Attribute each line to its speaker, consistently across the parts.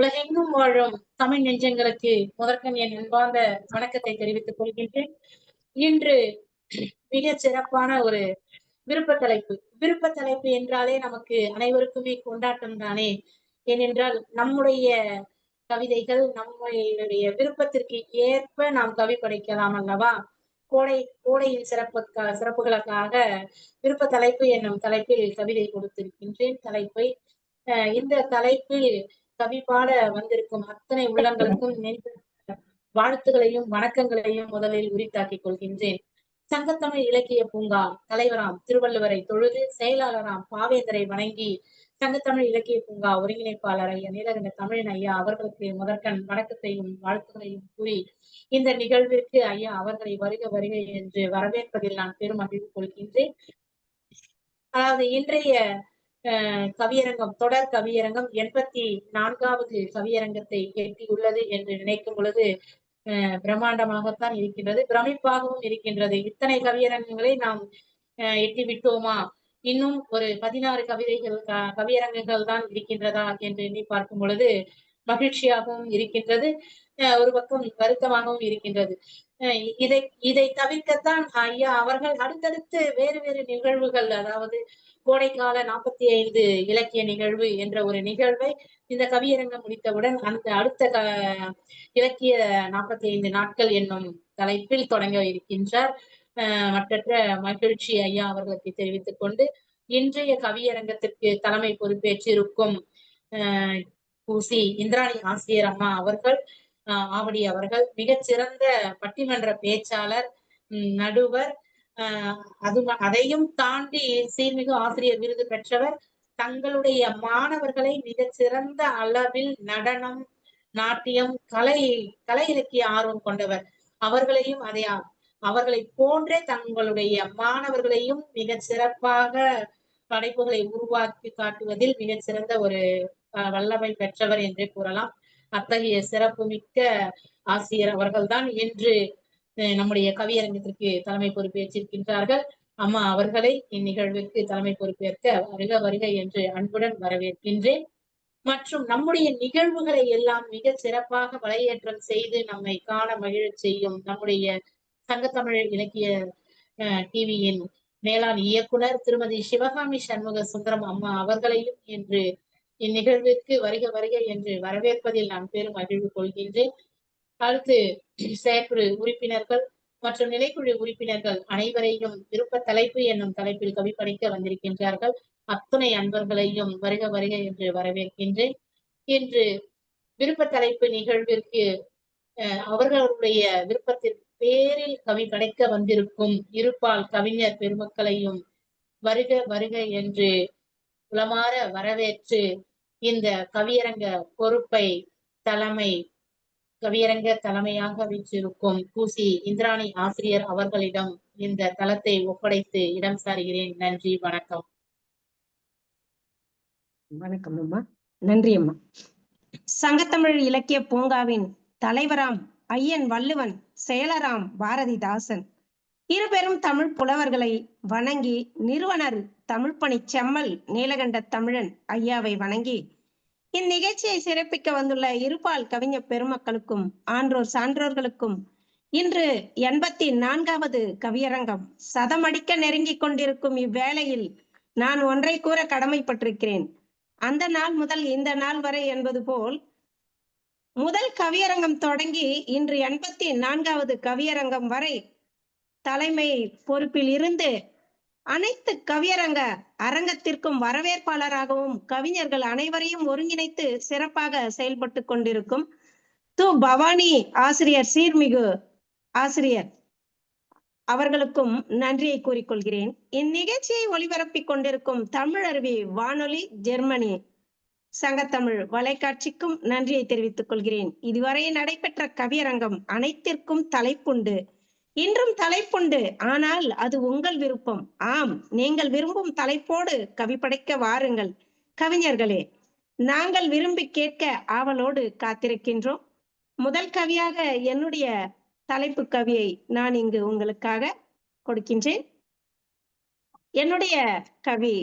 Speaker 1: உலகெங்கும் வாழும் தமிழ் நெஞ்சங்களுக்கு முதற்கண் என் அன்பார்ந்த வணக்கத்தை தெரிவித்துக் கொள்கின்றேன். இன்று மிகச் சிறப்பான ஒரு விருப்ப தலைப்பு. விருப்ப தலைப்பு என்றாலே நமக்கு அனைவருக்குமே கொண்டாட்டம் தானே. ஏனென்றால் நம்முடைய கவிதைகள் நம்முடைய விருப்பத்திற்கு ஏற்ப நாம் கவி படைக்கலாம் அல்லவா? கோடையின் சிறப்புகளுக்காக விருப்ப தலைப்பு என்னும் தலைப்பில் கவிதை கொடுத்திருக்கின்றேன். இந்த தலைப்பில் கவி பாட வந்திருக்கும் அத்தனை உள்ளங்களுக்கும் வாழ்த்துகளையும் வணக்கங்களையும் முதலில் உரித்தாக்கிக் கொள்கின்றேன். சங்கத்தமிழ் இலக்கிய பூங்கா தலைவராம் திருவள்ளுவரை தொழுது, செயலாளராம் பாவேந்தரை வணங்கி, சங்கத்தமிழ் இலக்கிய பூங்கா ஒருங்கிணைப்பாளர் ஐயா நீலகண்ட தமிழன் ஐயா அவர்களுக்கு முதற்கண் வணக்கத்தையும் வாழ்த்துக்களையும் கூறி, இந்த நிகழ்விற்கு ஐயா அவர்களை வருக வருக என்று வரவேற்பதில் நான் பெரும் மகிழ்வு கொள்கின்றேன். அதாவது இன்றைய கவியரங்கம், தொடர் கவியரங்கம் 84வது கவியரங்கத்தை எட்டியுள்ளது என்று நினைக்கும் பொழுது பிரம்மாண்டமாகத்தான் இருக்கின்றது, பிரமிப்பாகவும் இருக்கின்றது. இத்தனை கவியரங்கங்களை நாம் எட்டி விட்டோமா? இன்னும் ஒரு 16 கவியரங்குகள் தான் இருக்கின்றதா என்று எண்ணி பார்க்கும் பொழுது மகிழ்ச்சியாகவும் இருக்கின்றது, ஒரு பக்கம் வருத்தமாகவும் இருக்கின்றது. இதை தவிர்க்கத்தான் ஐயா அவர்கள் அடுத்தடுத்து வேறு வேறு நிகழ்வுகள், அதாவது கோடைக்கால 45 இலக்கிய நிகழ்வு என்ற ஒரு நிகழ்வை இந்த கவியரங்கம் முடித்தவுடன் அந்த அடுத்த இலக்கிய 45 நாட்கள் என்னும் தலைப்பில் தொடங்க இருக்கின்றார். மற்றற்ற மகிழ்ச்சி ஐயா அவர்களுக்கு தெரிவித்துக் கொண்டு, இன்றைய கவியரங்கத்திற்கு தலைமை பொறுப்பேற்றிருக்கும் பூசி இந்திராணி ஆசிரியர் அம்மா அவர்கள், ஆவடி அவர்கள் மிகச்சிறந்த பட்டிமன்ற பேச்சாளர், நடுவர், அதையும் தாண்டி சீர்மிகு ஆசிரியர் விருது பெற்றவர். தங்களுடைய மாணவர்களை மிகச்சிறந்த அளவில் நடனம், நாட்டியம், கலை இலக்கிய ஆர்வம் கொண்டவர். அவர்களை போன்றே தங்களுடைய மாணவர்களையும் மிக சிறப்பாக படைப்புகளை உருவாக்கி காட்டுவதில் மிகச் சிறந்த ஒரு வல்லமை பெற்றவர் என்றே கூறலாம். அத்தகைய சிறப்பு மிக்க ஆசிரியர் அவர்கள்தான் இன்று நம்முடைய கவியரங்கத்திற்கு தலைமை பொறுப்பேற்றிருக்கின்றார்கள். அம்மா அவர்களை இந்நிகழ்விற்கு தலைமை பொறுப்பேற்க வருக வருக என்று அன்புடன் வரவேற்கின்றேன். மற்றும் நம்முடைய நிகழ்வுகளை எல்லாம் மிக சிறப்பாக வலையேற்றம் செய்து நம்மை காண மகிழச் செய்யும் நம்முடைய சங்கத்தமிழ் இலக்கிய டிவியின் மேலாண் இயக்குனர் திருமதி சிவகாமி சண்முக சுந்தரம் அம்மா அவர்களையும் இன்று இந்நிகழ்விற்கு வருக வருக என்று வரவேற்பதில் நான் பெரும் மகிழ்வு கொள்கின்றேன். அடுத்து செயற்குழு உறுப்பினர்கள் மற்றும் நிலைக்குழு உறுப்பினர்கள் அனைவரையும் விருப்ப தலைப்பு என்னும் தலைப்பில் கவி படிக்க வந்திருக்கின்றார்கள். அத்துணை அன்பர்களையும் வருக வருக என்று வரவேற்கின்றேன். இன்று விருப்ப தலைப்பு நிகழ்விற்கு அவர்களுடைய விருப்பத்திற்கு பேரில் கவி படைக்க வந்திருக்கும் இருப்பால் கவிஞர் பெருமக்களையும் வருக வருக என்று உளமாற வரவேற்று, இந்த கவியரங்க பொறுப்பை கவியரங்க தலைமையாக வீற்றிருக்கும் பூசி இந்திராணி ஆசிரியர் அவர்களிடம் இந்த தளத்தை ஒப்படைத்து இடம் சாருகிறேன். நன்றி, வணக்கம்.
Speaker 2: வணக்கம் அம்மா. நன்றி அம்மா. சங்கத்தமிழ் இலக்கிய பூங்காவின் தலைவராம் ஐயன் வள்ளுவன், செயலராம் பாரதிதாசன் இருபெரும் தமிழ் புலவர்களை வணங்கி, நிறுவனர் தமிழ்ப்பணி செம்மல் நீலகண்ட தமிழன் ஐயாவை வணங்கி, இந்நிகழ்ச்சியை சிறப்பிக்க வந்துள்ள இருபால் கவிஞர் பெருமக்களுக்கும் ஆன்றோர் சான்றோர்களுக்கும் இன்று 84வது கவியரங்கம் சதமடிக்க நெருங்கிக் கொண்டிருக்கும் இவ்வேளையில் நான் ஒன்றை கூற கடமைப்பட்டிருக்கிறேன். அந்த நாள் முதல் இந்த நாள் வரை என்பது போல் முதல் கவியரங்கம் தொடங்கி இன்று 84வது கவியரங்கம் வரை தலைமை பொறுப்பில் இருந்து அனைத்து கவியரங்க அரங்கத்திற்கும் வரவேற்பாளராகவும் கவிஞர்கள் அனைவரையும் ஒருங்கிணைத்து சிறப்பாக செயல்பட்டு கொண்டிருக்கும் பவானி ஆசிரியர், சீர்மிகு ஆசிரியர் அவர்களுக்கும் நன்றியை கூறிக்கொள்கிறேன். இந்நிகழ்ச்சியை ஒளிபரப்பிக் கொண்டிருக்கும் தமிழருவி வானொலி ஜெர்மனி சங்கத்தமிழ் வலைக்காட்சிக்கும் நன்றியை தெரிவித்துக் கொள்கிறேன். இதுவரை நடைபெற்ற கவியரங்கம் அனைத்திற்கும் தலைப்புண்டு, இன்றும் தலைப்புண்டு. ஆனால் அது உங்கள் விருப்பம். ஆம், நீங்கள் விரும்பும் தலைப்போடு கவி படைக்க வாருங்கள் கவிஞர்களே. நாங்கள் விரும்பி கேட்க ஆவலோடு காத்திருக்கின்றோம். முதல் கவியாக என்னுடைய தலைப்பு கவியை நான் இங்கு உங்களுக்காக கொடுக்கின்றேன். என்னுடைய கவி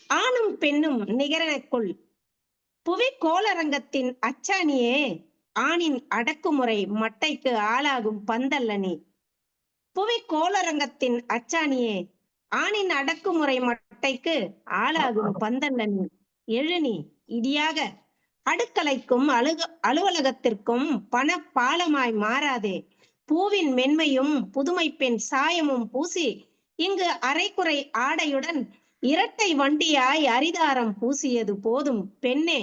Speaker 2: ஆணும் பெண்ணும் நிகரெனக்குள் புவி கோளரங்கத்தின் அச்சாணியே, ஆணின் அடக்குமுறை மட்டைக்கு ஆளாகும் பந்தல்ல நீ. புவி கோளரங்கத்தின் அச்சாணியே, ஆணின் அடக்குமுறை மட்டைக்கு ஆளாகும் பந்தல்ல நீ. எழு நீ இடியாக, அடுக்கலைக்கும் அலுவலகத்திற்கும் பண பாலமாய் மாறாதே. பூவின் மென்மையும் புதுமை பெண் சாயமும் பூசி, இங்கு அரைக்குறை ஆடையுடன் இரட்டை வண்டியாய் அரிதாரம் பூசியது போதும் பெண்ணே.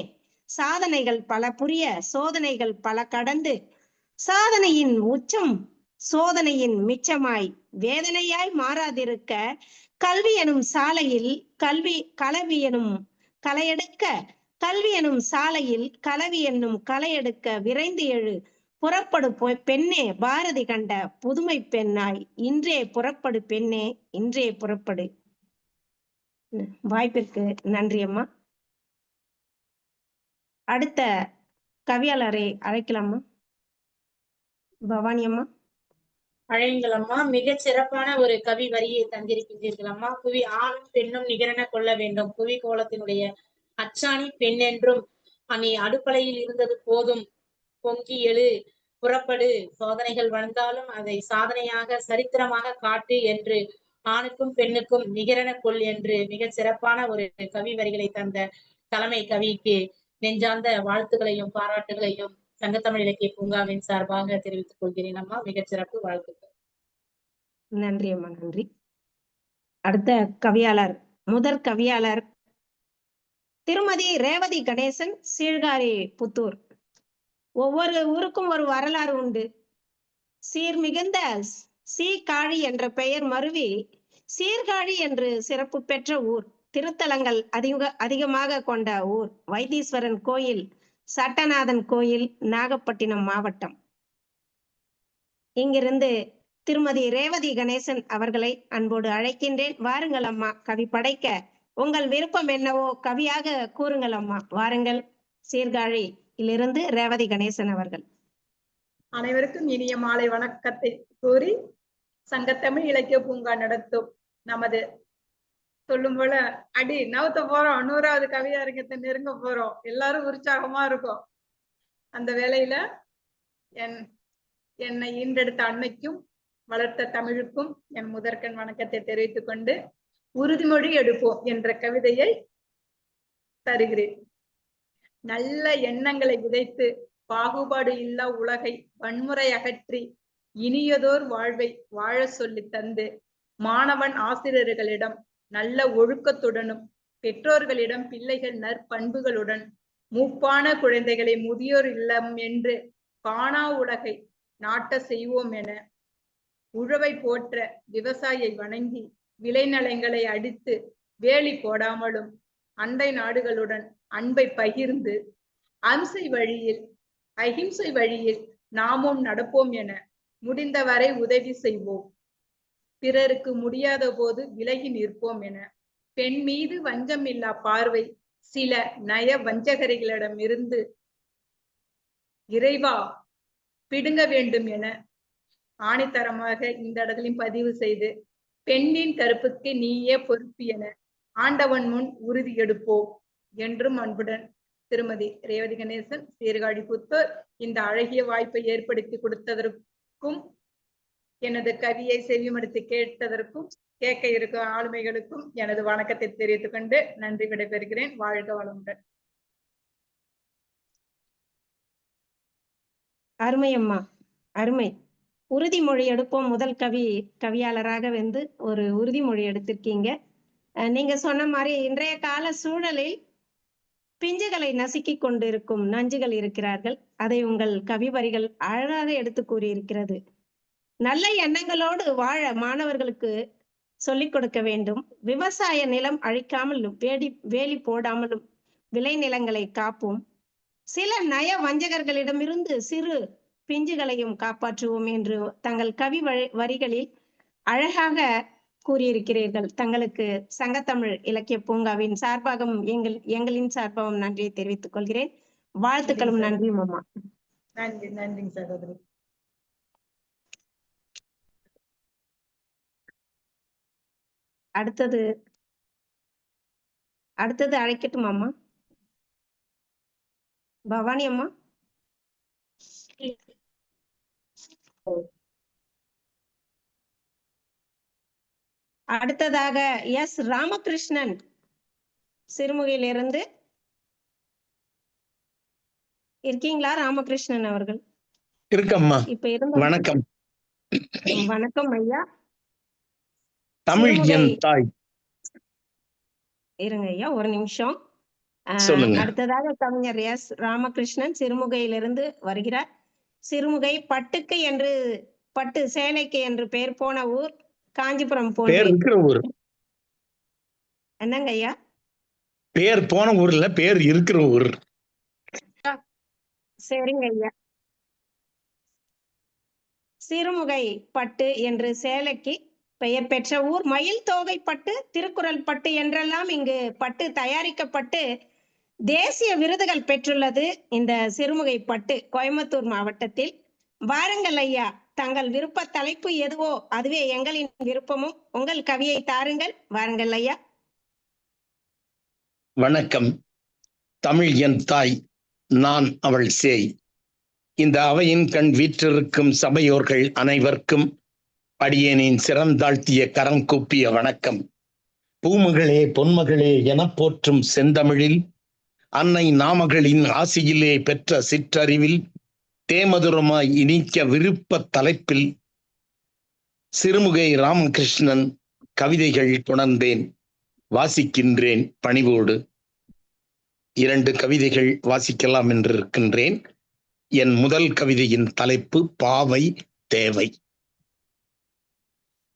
Speaker 2: சாதனைகள் பல புரிய, சோதனைகள் பல கடந்து, சாதனையின் உச்சம் சோதனையின் மிச்சமாய் வேதனையாய் மாறாதிருக்க, கல்வி எனும் சாலையில் களவி எனும் களையெடுக்க, கல்வி எனும் சாலையில் களவி என்னும் களையெடுக்க விரைந்து எழு. புறப்படு பெண்ணே, பாரதி கண்ட புதுமை பெண்ணாய் இன்றே புறப்படு பெண்ணே, இன்றே புறப்படு. வாய்ப்பிற்கு நன்றி அம்மா. அடுத்த கவியாளரை அழைக்கலாமா? பவானி அம்மா.
Speaker 1: அழையுங்கள் அம்மா. மிகச் சிறப்பான ஒரு கவி வரியை தந்திருக்கின்றீர்கள் அம்மா. புவி ஆணும் பெண்ணும் நிகரென கொள்ள வேண்டும். புவி கோலத்தினுடைய அச்சாணி பெண் என்றும், நீ அடுப்பலையில் இருந்தது போதும், பொங்கி எழு, புறப்படு, சோதனைகள் வந்தாலும் அதை சாதனையாக சரித்திரமாக காட்டு என்று ஆணுக்கும் பெண்ணுக்கும் நிகரென கொள் என்று மிகச் சிறப்பான ஒரு கவி வரிகளை தந்த தலைமை கவிக்கு நெஞ்சார்ந்த வாழ்த்துக்களையும் பாராட்டுகளையும் சங்கத்தமிழ் இலக்கிய பூங்காவின் சார்பாக தெரிவித்துக் கொள்கிறேன் அம்மா. மிகச் சிறப்பு, வாழ்த்துக்கள்.
Speaker 2: நன்றி அம்மா, நன்றி. அடுத்த கவியாளர், முதற் கவியாளர் திருமதி ரேவதி கணேசன், சீர்காழி புத்தூர். ஒவ்வொரு ஊருக்கும் ஒரு வரலாறு உண்டு. சீர்மிகுந்த சீர்காழி என்ற பெயர் மருவி சீர்காழி என்று சிறப்பு பெற்ற ஊர். திருத்தலங்கள் அதிகமாக கொண்ட ஊர். வைத்தீஸ்வரன் கோயில், சட்டநாதன் கோயில், நாகப்பட்டினம் மாவட்டம். இங்கிருந்து திருமதி ரேவதி கணேசன் அவர்களை அன்போடு அழைக்கின்றேன். வாருங்கள் அம்மா, கவி படைக்க. உங்கள் விருப்பம் என்னவோ கவியாக கூறுங்கள் அம்மா. வாருங்கள். சீர்காழியிலிருந்து ரேவதி கணேசன் அவர்கள்.
Speaker 3: அனைவருக்கும் இனிய மாலை வணக்கத்தை கூறி, சங்கத்தமிழ் இலக்கிய பூங்கா நடத்தும் நமது சொல்லும் போல அடி நவுத்த போறோம், 100வது கவியரங்கத்தை நெருங்க போறோம், எல்லாரும் உற்சாகமா இருக்கும். அந்த வேளையில என்னை ஈன்றெடுத்த அன்னைக்கும் வளர்த்த தமிழுக்கும் என் முதற்கண் வணக்கத்தை தெரிவித்துக் கொண்டு, உறுதிமொழி எடுப்போம் என்ற கவிதையை தருகிறேன். நல்ல எண்ணங்களை விதைத்து பாகுபாடு இல்லா உலகை வன்முறை அகற்றி இனியதோர் வாழ்வை வாழ சொல்லி தந்து, மாணவன் ஆசிரியர்களிடம் நல்ல ஒழுக்கத்துடனும், பெற்றோர்களிடம் பிள்ளைகள் நற்பண்புகளுடன், மூப்பான குழந்தைகளை முதியோர் இல்லம் என்று காணா உலகை நாட்ட செய்வோம் என, உழவை போற்ற விவசாயியை வணங்கி விளைநிலங்களை அடித்து வேலி போடாமலும், அண்டை நாடுகளுடன் அன்பை பகிர்ந்து அகிம்சை வழியில் நாமும் நடப்போம் என முடிந்தவரை உதவி செய்வோம். பிறருக்கு முடியாத போது விலகி நிற்போம் என, பெண் மீது வஞ்சமில்லா பார்வை சில நய வஞ்சகரிகளிடமிருந்து இறைவா பிடுங்க வேண்டும் என ஆணித்தரமாக இந்த இடத்திலும் பதிவு செய்து, பெண்ணின் கருப்புக்கு நீயே பொறுப்பு என ஆண்டவன் முன் உறுதி எடுப்போம் என்றும் அன்புடன் திருமதி ரேவதி கணேசன், சீர்காழி புத்தூர். இந்த அழகிய வாய்ப்பை ஏற்படுத்தி கொடுத்ததற்கும், எனது கவியை செவிமடுத்து கேட்டதற்கும், கேட்க இருக்கும் ஆளுமைகளுக்கும் எனது வணக்கத்தை தெரிவித்துக் கொண்டு நன்றி விடைபெறுகிறேன். வாழ்க வளமுடன்.
Speaker 2: அருமை அம்மா, அருமை. உறுதிமொழி எடுப்போம் முதல் கவியாளராக வந்து ஒரு உறுதிமொழி எடுத்திருக்கீங்க. நீங்க சொன்ன மாதிரி இன்றைய கால சூழலில் பிஞ்சுகளை நசுக்கி கொண்டிருக்கும் நஞ்சுகள் இருக்கிறார்கள். அதை உங்கள் கவி வரிகள் அழகாக எடுத்து கூறியிருக்கிறது. நல்ல எண்ணங்களோடு வாழ மாணவர்களுக்கு சொல்லிக் கொடுக்க வேண்டும். விவசாய நிலம் அழிக்காமலும் வேலி போடாமலும் விளைநிலங்களை காப்போம். சில நய வஞ்சகர்களிடமிருந்து சிறு பிஞ்சுகளையும் காப்பாற்றுவோம் என்று தங்கள் கவி வரிகளில் அழகாக கூறியிருக்கிறீர்கள். தங்களுக்கு சங்கத்தமிழ் இலக்கிய பூங்காவின் சார்பாகவும் எங்களின் சார்பாகவும் நன்றியை தெரிவித்துக் கொள்கிறேன். வாழ்த்துக்களும் நன்றியும் அம்மா.
Speaker 3: நன்றி. நன்றி சகோதரி.
Speaker 2: அடுத்தது அழைக்கட்டும் அம்மா. பவானி அம்மா. அடுத்ததாக எஸ் ராமகிருஷ்ணன் சிறுமுகையிலிருந்து இருக்கீங்களா? ராமகிருஷ்ணன் அவர்கள்
Speaker 4: இருக்கம்மா.
Speaker 2: இப்ப இருந்த
Speaker 4: வணக்கம்.
Speaker 2: வணக்கம் ஐயா.
Speaker 4: தமிழ்
Speaker 2: சிறுமுகை
Speaker 4: என் தாய்.
Speaker 2: இருங்க ஐயா ஒரு நிமிஷம்.
Speaker 4: சொல்லுங்க.
Speaker 2: அடுத்ததாக கவிஞர் எஸ் ராமகிருஷ்ணன் சிறுமுகையிலிருந்து வருகிறார். சிறுமுகை பட்டுக்கு என்று பட்டு சேலைக்கு என்று பெயர் போன ஊர் காஞ்சிபுரம்
Speaker 4: பேர்
Speaker 2: போன்ற
Speaker 4: இருக்கிற ஊர்.
Speaker 2: என்னங்க ஐயா?
Speaker 4: பேர் போன ஊர்ல பேர் இருக்கிற ஊர்.
Speaker 2: சரிங்க ஐயா. சிறுமுகை பட்டு என்று சேலைக்கு பெயர் பெற்ற ஊர். மயில் தோகை பட்டு, திருக்குறள் பட்டு என்றெல்லாம் இங்கு பட்டு தயாரிக்கப்பட்டு தேசிய விருதுகள் பெற்றுள்ளது இந்த சிறுமுகை பட்டு கோயம்புத்தூர் மாவட்டத்தில். வாருங்கள் ஐயா, தங்கள் விருப்ப தலைப்பு எதுவோ அதுவே எங்களின் விருப்பமும். உங்கள் கவியை தாருங்கள். வாருங்கள் ஐயா.
Speaker 4: வணக்கம். தமிழ் என் தாய், நான் அவள் சேய். இந்த அவையின் கண் வீற்றிருக்கும் சபையோர்கள் அனைவருக்கும் அடியேனின் சிறந்தாழ்த்திய கரம் கூப்பிய வணக்கம். பூமகளே பொன்மகளே என போற்றும் செந்தமிழில், அன்னை நாமகளின் ஆசியிலே பெற்ற சிற்றறிவில், தேமதுரமாய் இனிக்க விருப்ப தலைப்பில் சிறுமுகை ராமகிருஷ்ணன் கவிதைகள் கொணர்ந்தேன். வாசிக்கின்றேன் பணிவோடு. 2 கவிதைகள் வாசிக்கலாம் என்று இருக்கின்றேன். என் முதல் கவிதையின் தலைப்பு பாவை தேவை.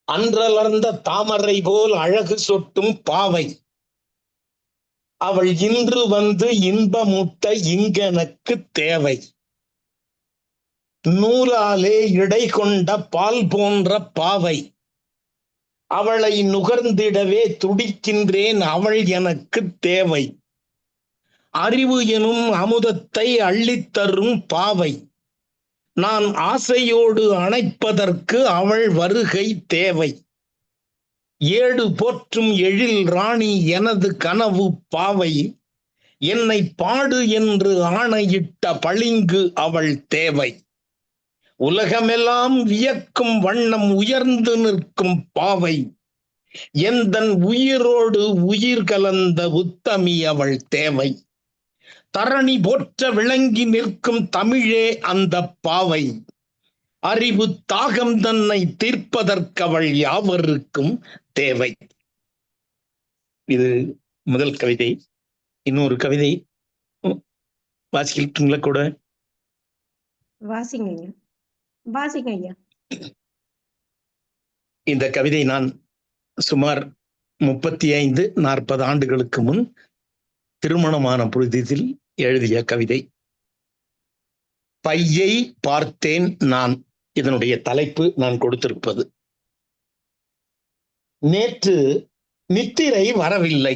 Speaker 4: அன்றலர்ந்த தாமரை போல் அழகு சொட்டும் பாவை, அவள் இன்று வந்து இன்பமூட்ட இங்கெனக்கு தேவை. நூலாலே இடை கொண்ட பால் போன்ற பாவை, அவளை நுகர்ந்திடவே துடிக்கின்றேன், அவள் எனக்கு தேவை. அறிவு எனும் அமுதத்தை அள்ளித்தரும் பாவை, நான் ஆசையோடு அணைப்பதற்கு அவள் வருகை தேவை. ஏடு போற்றும் எழில் ராணி எனது கனவு பாவை, என்னை பாடு என்று ஆணையிட்ட பளிங்கு அவள் தேவை. உலகமெல்லாம் வியக்கும் வண்ணம் உயர்ந்து நிற்கும் பாவை, எந்தன் உயிரோடு உயிர் கலந்த உத்தமி அவள் தேவை. தரணி போற்ற விளங்கி நிற்கும் தமிழே அந்த பாவை, அறிவு தாகம் தன்னை தீர்ப்பதற்கவள் யாவருக்கும் தேவை. இது முதல் கவிதை. இன்னொரு கவிதை வாசிக்கிறீங்களா? கூட
Speaker 2: வாசிங்க ஐயா. வாசிங்க ஐயா.
Speaker 4: இந்த கவிதை நான் சுமார் 35-40 ஆண்டுகளுக்கு முன் திருமணமான புரிதத்தில் எழுதிய கவிதை. பையை பார்த்தேன் நான், இதனுடைய தலைப்பு நான் கொடுத்திருப்பது. நேற்று நித்திரை வரவில்லை.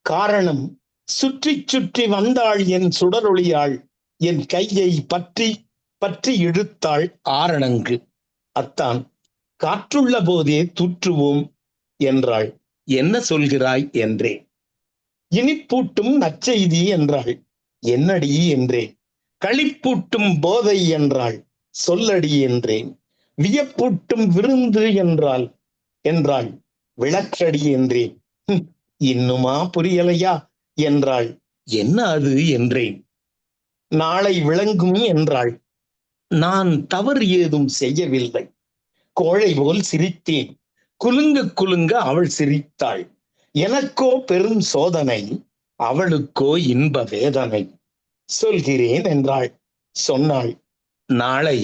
Speaker 4: காரணம், சுற்றி சுற்றி வந்தாள் என் சுடரொளியாள், என் கையை பற்றி பற்றி இழுத்தாள் ஆரணங்கு. அத்தான் காற்றுள்ள போதே தூற்றுவோம் என்றாள். என்ன சொல்கிறாய் என்றேன். இனிப்பூட்டும் நற்செய்தி என்றாள். என்னடி என்றேன். களிப்பூட்டும் போதை என்றாள். சொல்லடி என்றேன். வியப்பூட்டும் விருந்து என்றாள். விளக்கடி என்றேன். இன்னுமா புரியலையா என்றாள். என்ன அது என்றேன். நாளை விளங்கும் என்றாள். நான் தவறு ஏதும் செய்யவில்லை. கோழை போல் சிரித்தேன். குலுங்க குலுங்க அவள் சிரித்தாள். எனக்கோ பெரும் சோதனை, அவளுக்கோ இன்ப வேதனை. சொல்கிறேன் என்றாள். சொன்னாள், நாளை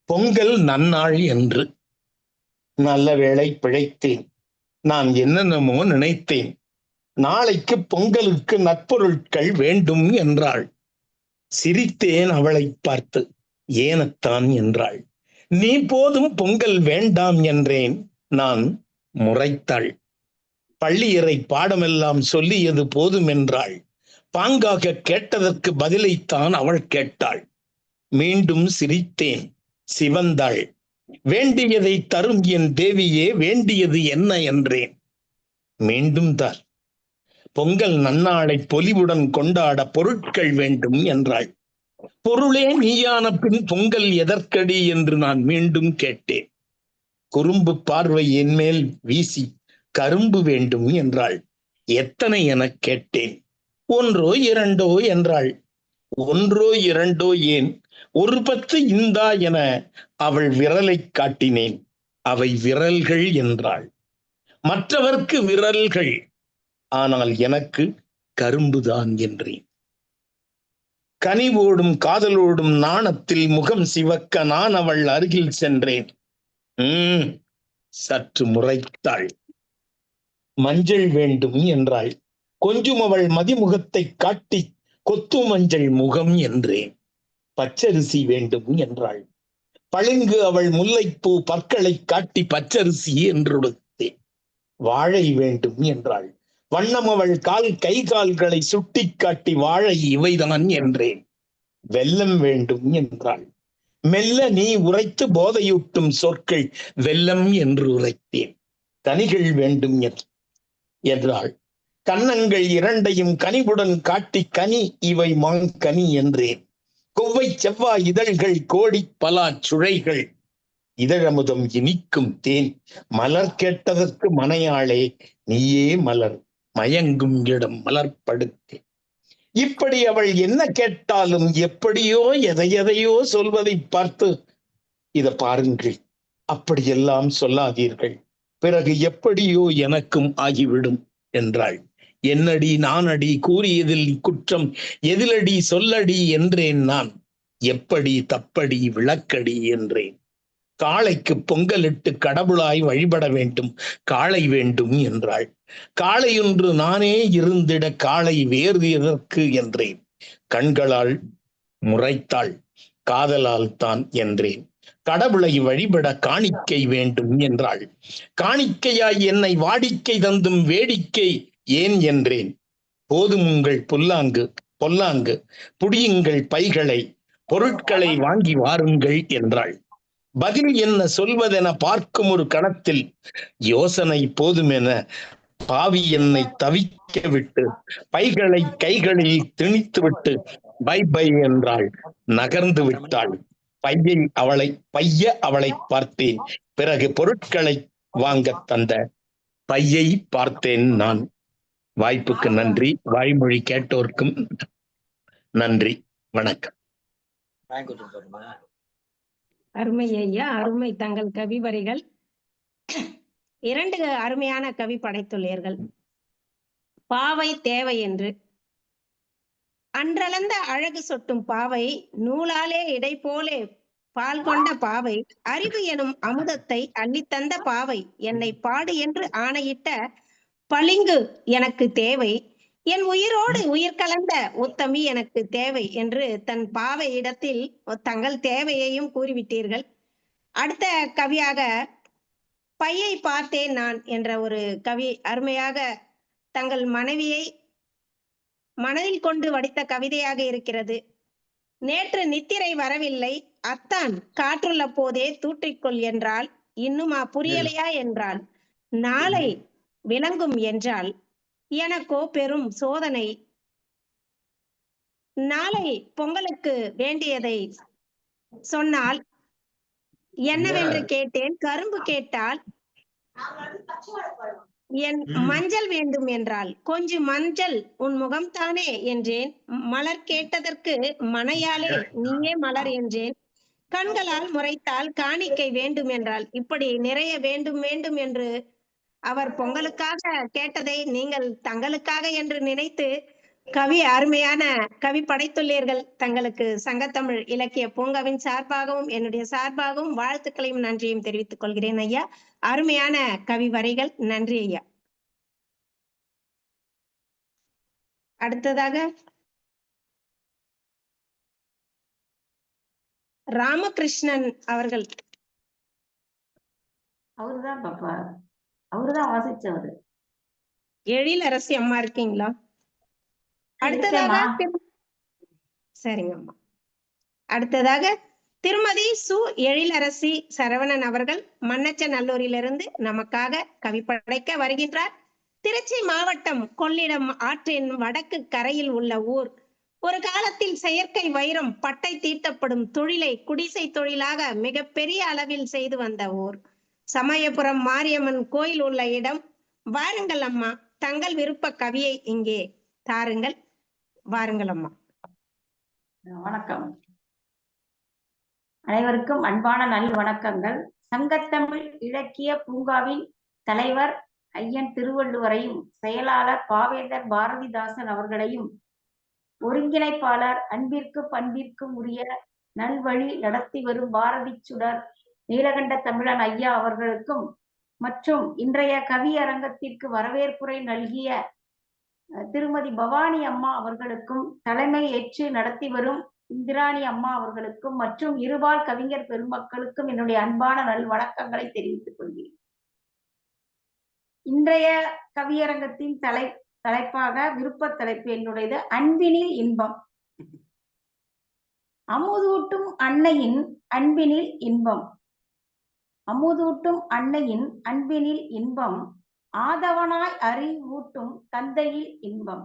Speaker 4: பொங்கல் நன்னாள் என்று. நல்ல வேளை பிழைத்தேன். நான் என்னென்னமோ நினைத்தேன். நாளைக்கு பொங்கலுக்கு நற்பொருட்கள் வேண்டும் என்றாள். சிரித்தேன் அவளை பார்த்து. ஏனத்தான் என்றாள். நீ போதும் பொங்கல் வேண்டாம் என்றேன். நான் முறைத்தாள். பள்ளியறை பாடமெல்லாம் சொல்லியது போதும் என்றாள். பாங்காக கேட்டதற்கு பதிலைத்தான் அவள் கேட்டாள். மீண்டும் சிரித்தேன். சிவந்தாள். வேண்டியதை தரும் என் தேவியே, வேண்டியது என்ன என்றேன். மீண்டும் தாள். பொங்கல் நன்னாளை பொலிவுடன் கொண்டாட பொருட்கள் வேண்டும் என்றாள். பொருளே நீயான பின் பொங்கல் எதற்கடி என்று நான் மீண்டும் கேட்டேன். குறும்பு பார்வை என் மேல் வீசி கரும்பு வேண்டும் என்றாள். எத்தனை எனக் கேட்டேன். 1 2 என்றாள். 1 2 ஏன், 1 10 இந்தா என அவள் விரலை காட்டினேன். அவை விரல்கள் என்றாள். மற்றவர்க்கு விரல்கள், ஆனால் எனக்கு கரும்புதான் என்றேன். கனிவோடும் காதலோடும் நாணத்தில் முகம் சிவக்க நான் அவள் அருகில் சென்றேன். சற்று முறைத்தாள். மஞ்சள் வேண்டும் என்றாள். கொஞ்சம் அவள் மதிமுகத்தை காட்டி கொத்து மஞ்சள் முகம் என்றேன். பச்சரிசி வேண்டும் என்றாள். பளிங்கு அவள் முல்லைப்பூ பற்களை காட்டி பச்சரிசி என்றுடுத்தேன். வாழை வேண்டும் என்றாள். வண்ணம் அவள் கை கால்களை சுட்டி காட்டி வாழை இவைதான் என்றேன். வெல்லம் வேண்டும் என்றாள். மெல்ல நீ உரைத்து போதையூட்டும் சொற்கள் வெல்லம் என்று உரைத்தேன். கனிகள் வேண்டும் என்றாள். கன்னங்கள் 2ஐயும் கனிவுடன் காட்டி கனி இவை மாங்கனி என்றேன். கொவ்வை செவ்வாய் இதழ்கள் கோடி பலா சுழைகள் இதழமுதம் இனிக்கும் தேன். மலர் கேட்டதற்கு மனையாளே நீயே மலர் மயங்கும் இடம் மலர்படுத்தேன். இப்படி அவள் என்ன கேட்டாலும் எப்படியோ எதையோ சொல்வதை பார்த்து, இத பாருங்கள், அப்படியெல்லாம் சொல்லாதீர்கள், பிறகு எப்படியோ எனக்கும் ஆகிவிடும் என்றாள். என்னடி நானடி கூறியதில் குற்றம் எதிலடி சொல்லடி என்றேன் நான். எப்படி தப்படி விளக்கடி என்றேன். காளைக்கு பொங்கலிட்டு கடவுளாய் வழிபட வேண்டும், காளை வேண்டும் என்றாள். காளையொன்று நானே இருந்திட காளை வேறு எதற்கு என்றேன். கண்களால் முறைத்தாள். காதலால் தான் என்றேன். கடவுளை வழிபட காணிக்கை வேண்டும் என்றாள். காணிக்கையாய் என்னை வாடிக்கை தந்தும் வேடிக்கை ஏன் என்றேன். போதும் உங்கள் பொல்லாங்கு புடியுங்கள் பைகளை, பொருட்களை வாங்கி வாருங்கள் என்றாள். பதில் என்ன சொல்வதென பார்க்கும் ஒரு கணத்தில் யோசனை போதுமென பாவி என்னை தவிக்க விட்டு பைகளை கைகளில் திணித்து விட்டு பை பை என்றாள். நகர்ந்து விட்டாள். பைய அவளை பார்த்தேன். பிறகு பொருட்களை வாங்க தந்த பையை பார்த்தேன் நான். வாய்ப்புக்கு நன்றி. வாய்மொழி கேட்டோர்க்கும் நன்றி. வணக்கம்.
Speaker 2: அருமை ஐயா, அருமை தங்கள் கவி வரிகள். 2 அருமையான கவி படைத்துள்ளீர்கள். பாவை தேவை என்று. அன்றளந்த அழகு சொட்டும் பாவை, நூலாலே இடை போலே பால் கொண்ட பாவை, அறிவு எனும் அமுதத்தை அள்ளித்தந்த பாவை, என்னை பாடு என்று ஆணையிட்ட பளிங்கு எனக்கு தேவை, என் உயிரோடு உயிர் கலந்த உத்தமி எனக்கு தேவை என்று தன் பாவை இடத்தில் தங்கள் தேவையையும் கூறிவிட்டீர்கள். அடுத்த கவியாக பையை பார்த்தேன் நான் என்ற ஒரு கவி அருமையாக தங்கள் மனைவியை மனதில் கொண்டு வடித்த கவிதையாக இருக்கிறது. நேற்று நித்திரை வரவில்லை, அத்தான் காற்றுள்ள போதே தூற்றிக்கொள் என்றால், இன்னுமா புரியலையா என்றால், நாளை விளங்கும் என்றால், எனக்கோ பெரும் சோதனை. நாளை பொங்கலுக்கு வேண்டியதை சொன்னால் என்னவென்று கேட்டேன். கரும்பு கேட்டால் என் மஞ்சள் வேண்டும் என்றால், கொஞ்சம் மஞ்சள் உன் முகம்தானே என்றேன். மலர் கேட்டதற்கு மனையாலே நீயே மலர் என்றேன். கண்களால் முறைத்தால் காணிக்கை வேண்டும் என்றால், இப்படி நிறைய வேண்டும் வேண்டும் என்று அவர் பொங்கலுக்காக கேட்டதை நீங்கள் தங்களுக்காக என்று நினைத்து கவி அருமையான கவி படைத்துள்ளீர்கள். தங்களுக்கு சங்கத்தமிழ் இலக்கிய பூங்காவின் சார்பாகவும் என்னுடைய சார்பாகவும் வாழ்த்துக்களையும் நன்றியும் தெரிவித்துக் கொள்கிறேன் ஐயா. அருமையான கவி வரிகள். நன்றி ஐயா. அடுத்ததாக ராமகிருஷ்ணன் அவர்கள்.
Speaker 5: அவருதான் பாப்பா, அவருதான் வாசிச்சவரு.
Speaker 2: எழிலரசி அம்மா இருக்கீங்களா? அடுத்ததாக சரிங்க அம்மா. அடுத்ததாக திருமதி சு எழிலரசி சரவணன் அவர்கள் மண்ணச்சநல்லூரிலிருந்து நமக்காக கவி படைக்க வருகின்றார். திருச்சி மாவட்டம் கொள்ளிடம் ஆற்றின் வடக்கு கரையில் உள்ள ஊர். ஒரு காலத்தில் செயற்கை வைரம் பட்டை தீட்டப்படும் தொழிலை குடிசை தொழிலாக மிகப்பெரிய அளவில் செய்து வந்த ஊர். சமயபுரம் மாரியம்மன் கோயில் உள்ள இடம். வாருங்கள் அம்மா, தங்கள் விருப்ப கவியை இங்கே தாருங்கள். வாருங்கள் அம்மா.
Speaker 5: வணக்கம். அனைவருக்கும் அன்பான நல் வணக்கங்கள். சங்கத்தமிழ் இலக்கிய பூங்காவின் தலைவர் ஐயன் திருவள்ளுவரையும், செயலாளர் பாவேந்தர் பாரதிதாசன் அவர்களையும், ஒருங்கிணைப்பாளர் அன்பிற்கு பண்பிற்கும் உரிய நல்வழி நடத்தி வரும் பாரதி சுடர் நீலகண்ட தமிழன் ஐயா அவர்களுக்கும், மற்றும் இன்றைய கவியரங்கத்திற்கு வரவேற்புரை நல்கிய திருமதி பவானி அம்மா அவர்களுக்கும், தலைமை ஏற்று நடத்தி வரும் இந்திராணி அம்மா அவர்களுக்கும், மற்றும் இருபால் கவிஞர் பெருமக்களுக்கும் என்னுடைய அன்பான நல் வணக்கங்களை தெரிவித்துக் கொள்கிறேன். இன்றைய கவியரங்கத்தின் தலைப்பாக விருப்ப தலைப்பு என்னுடையது அன்பினில் இன்பம். அமுதூட்டும் அன்னையின் அன்பினில் இன்பம். அமுதூட்டும் அன்னையின் அன்பினில் இன்பம். ஆதவனாய் அறிவூட்டும் தந்தையில் இன்பம்.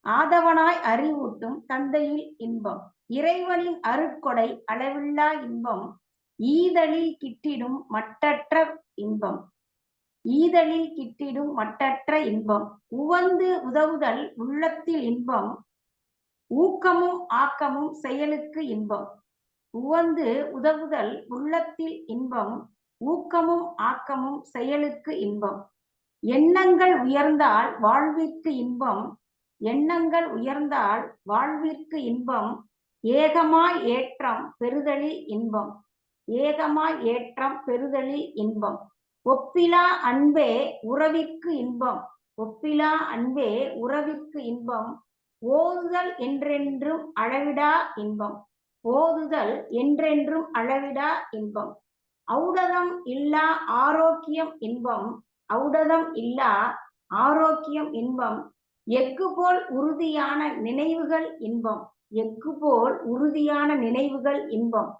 Speaker 5: ஆதவனாய் அறிவூட்டும் தந்தையில் இன்பம். இறைவனின் அருட்கொடை அளவில்லா இன்பம். ஈதலில் கிட்டிடும் மட்டற்ற இன்பம். ஈதலில் கிட்டிடும் மட்டற்ற இன்பம். உவந்து உதவுதல் உள்ளத்தில் இன்பம். ஊக்கமும் ஆக்கமும் செயலுக்கு இன்பம். உவந்து உதவுதல் உள்ளத்தில் இன்பம். ஊக்கமும் ஆக்கமும் செயலுக்கு இன்பம். எண்ணங்கள் உயர்ந்தால் வாழ்விற்கு இன்பம். எண்ணங்கள் உயர்ந்தால் வாழ்விற்கு இன்பம். ஏகமாய் ஏற்றம் பெறுதலில் இன்பம். ஏகமாய் ஏற்றம் பெறுதலில் இன்பம். ஒப்பிலா அன்பே உறவிற்கு இன்பம். ஒப்பிலா அன்பே உறவிற்கு இன்பம். ஓதுதல் என்றென்றும் அளவிடா இன்பம். ஓதுதல் என்றென்றும் அளவிடா இன்பம். ஔடதம் இல்லா ஆரோக்கியம் இன்பம். ஔடதம் இல்லா ஆரோக்கியம் இன்பம். எஃகு போல் உறுதியான நினைவுகள் இன்பம். எஃகு போல் உறுதியான நினைவுகள் இன்பம்.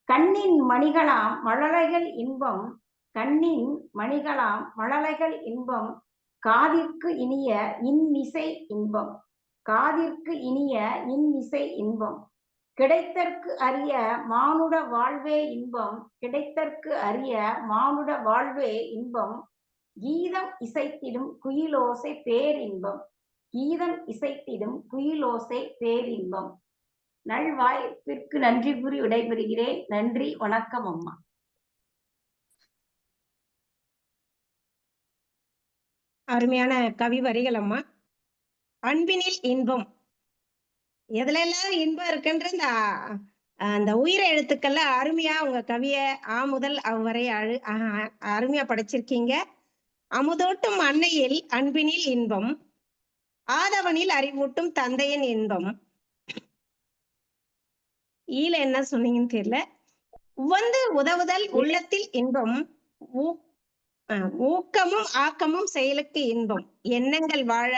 Speaker 5: கண்ணின் மணிகளாம் மழலைகள் இன்பம். கண்ணின் மணிகளாம் மழலைகள் இன்பம். காதிற்கு இனிய இன்னிசை இன்பம். காதிற்கு இனிய இன்னிசை இன்பம். கிடைத்தற்கு அரிய மானுட வாழ்வே இன்பம். கிடைத்தற்கு அரிய மானுட வாழ்வே இன்பம். கீதம் இசைத்திடும் குயிலோசை பேரின்பம். கீதம் இசைத்திடும் குயிலோசை பேரின்பம். நல்வாய்ப்பிற்கு நன்றி கூறி விடைபெறுகிறேன். நன்றி, வணக்கம் அம்மா.
Speaker 2: அருமையான கவி வரிகள் அம்மா. அன்பினில் இன்பம். எதுல எல்லாம் இன்பம் இருக்குன்ற அந்த உயிர் எழுத்துக்கள்ல அருமையா உங்க கவிய ஆ முதல் அவ்வரை அருமையா படைச்சிருக்கீங்க. அமுதோட்டும் அன்னையில் அன்பினில் இன்பம். ஆதவனில் அறிவூட்டும் தந்தையின் இன்பம். ஈல என்ன சொன்னீங்கன்னு தெரியல. உவந்து உதவுதல் உள்ளத்தில் இன்பம். ஊக்கமும் ஆக்கமும் செயலுக்கு இன்பம். எண்ணங்கள் வாழ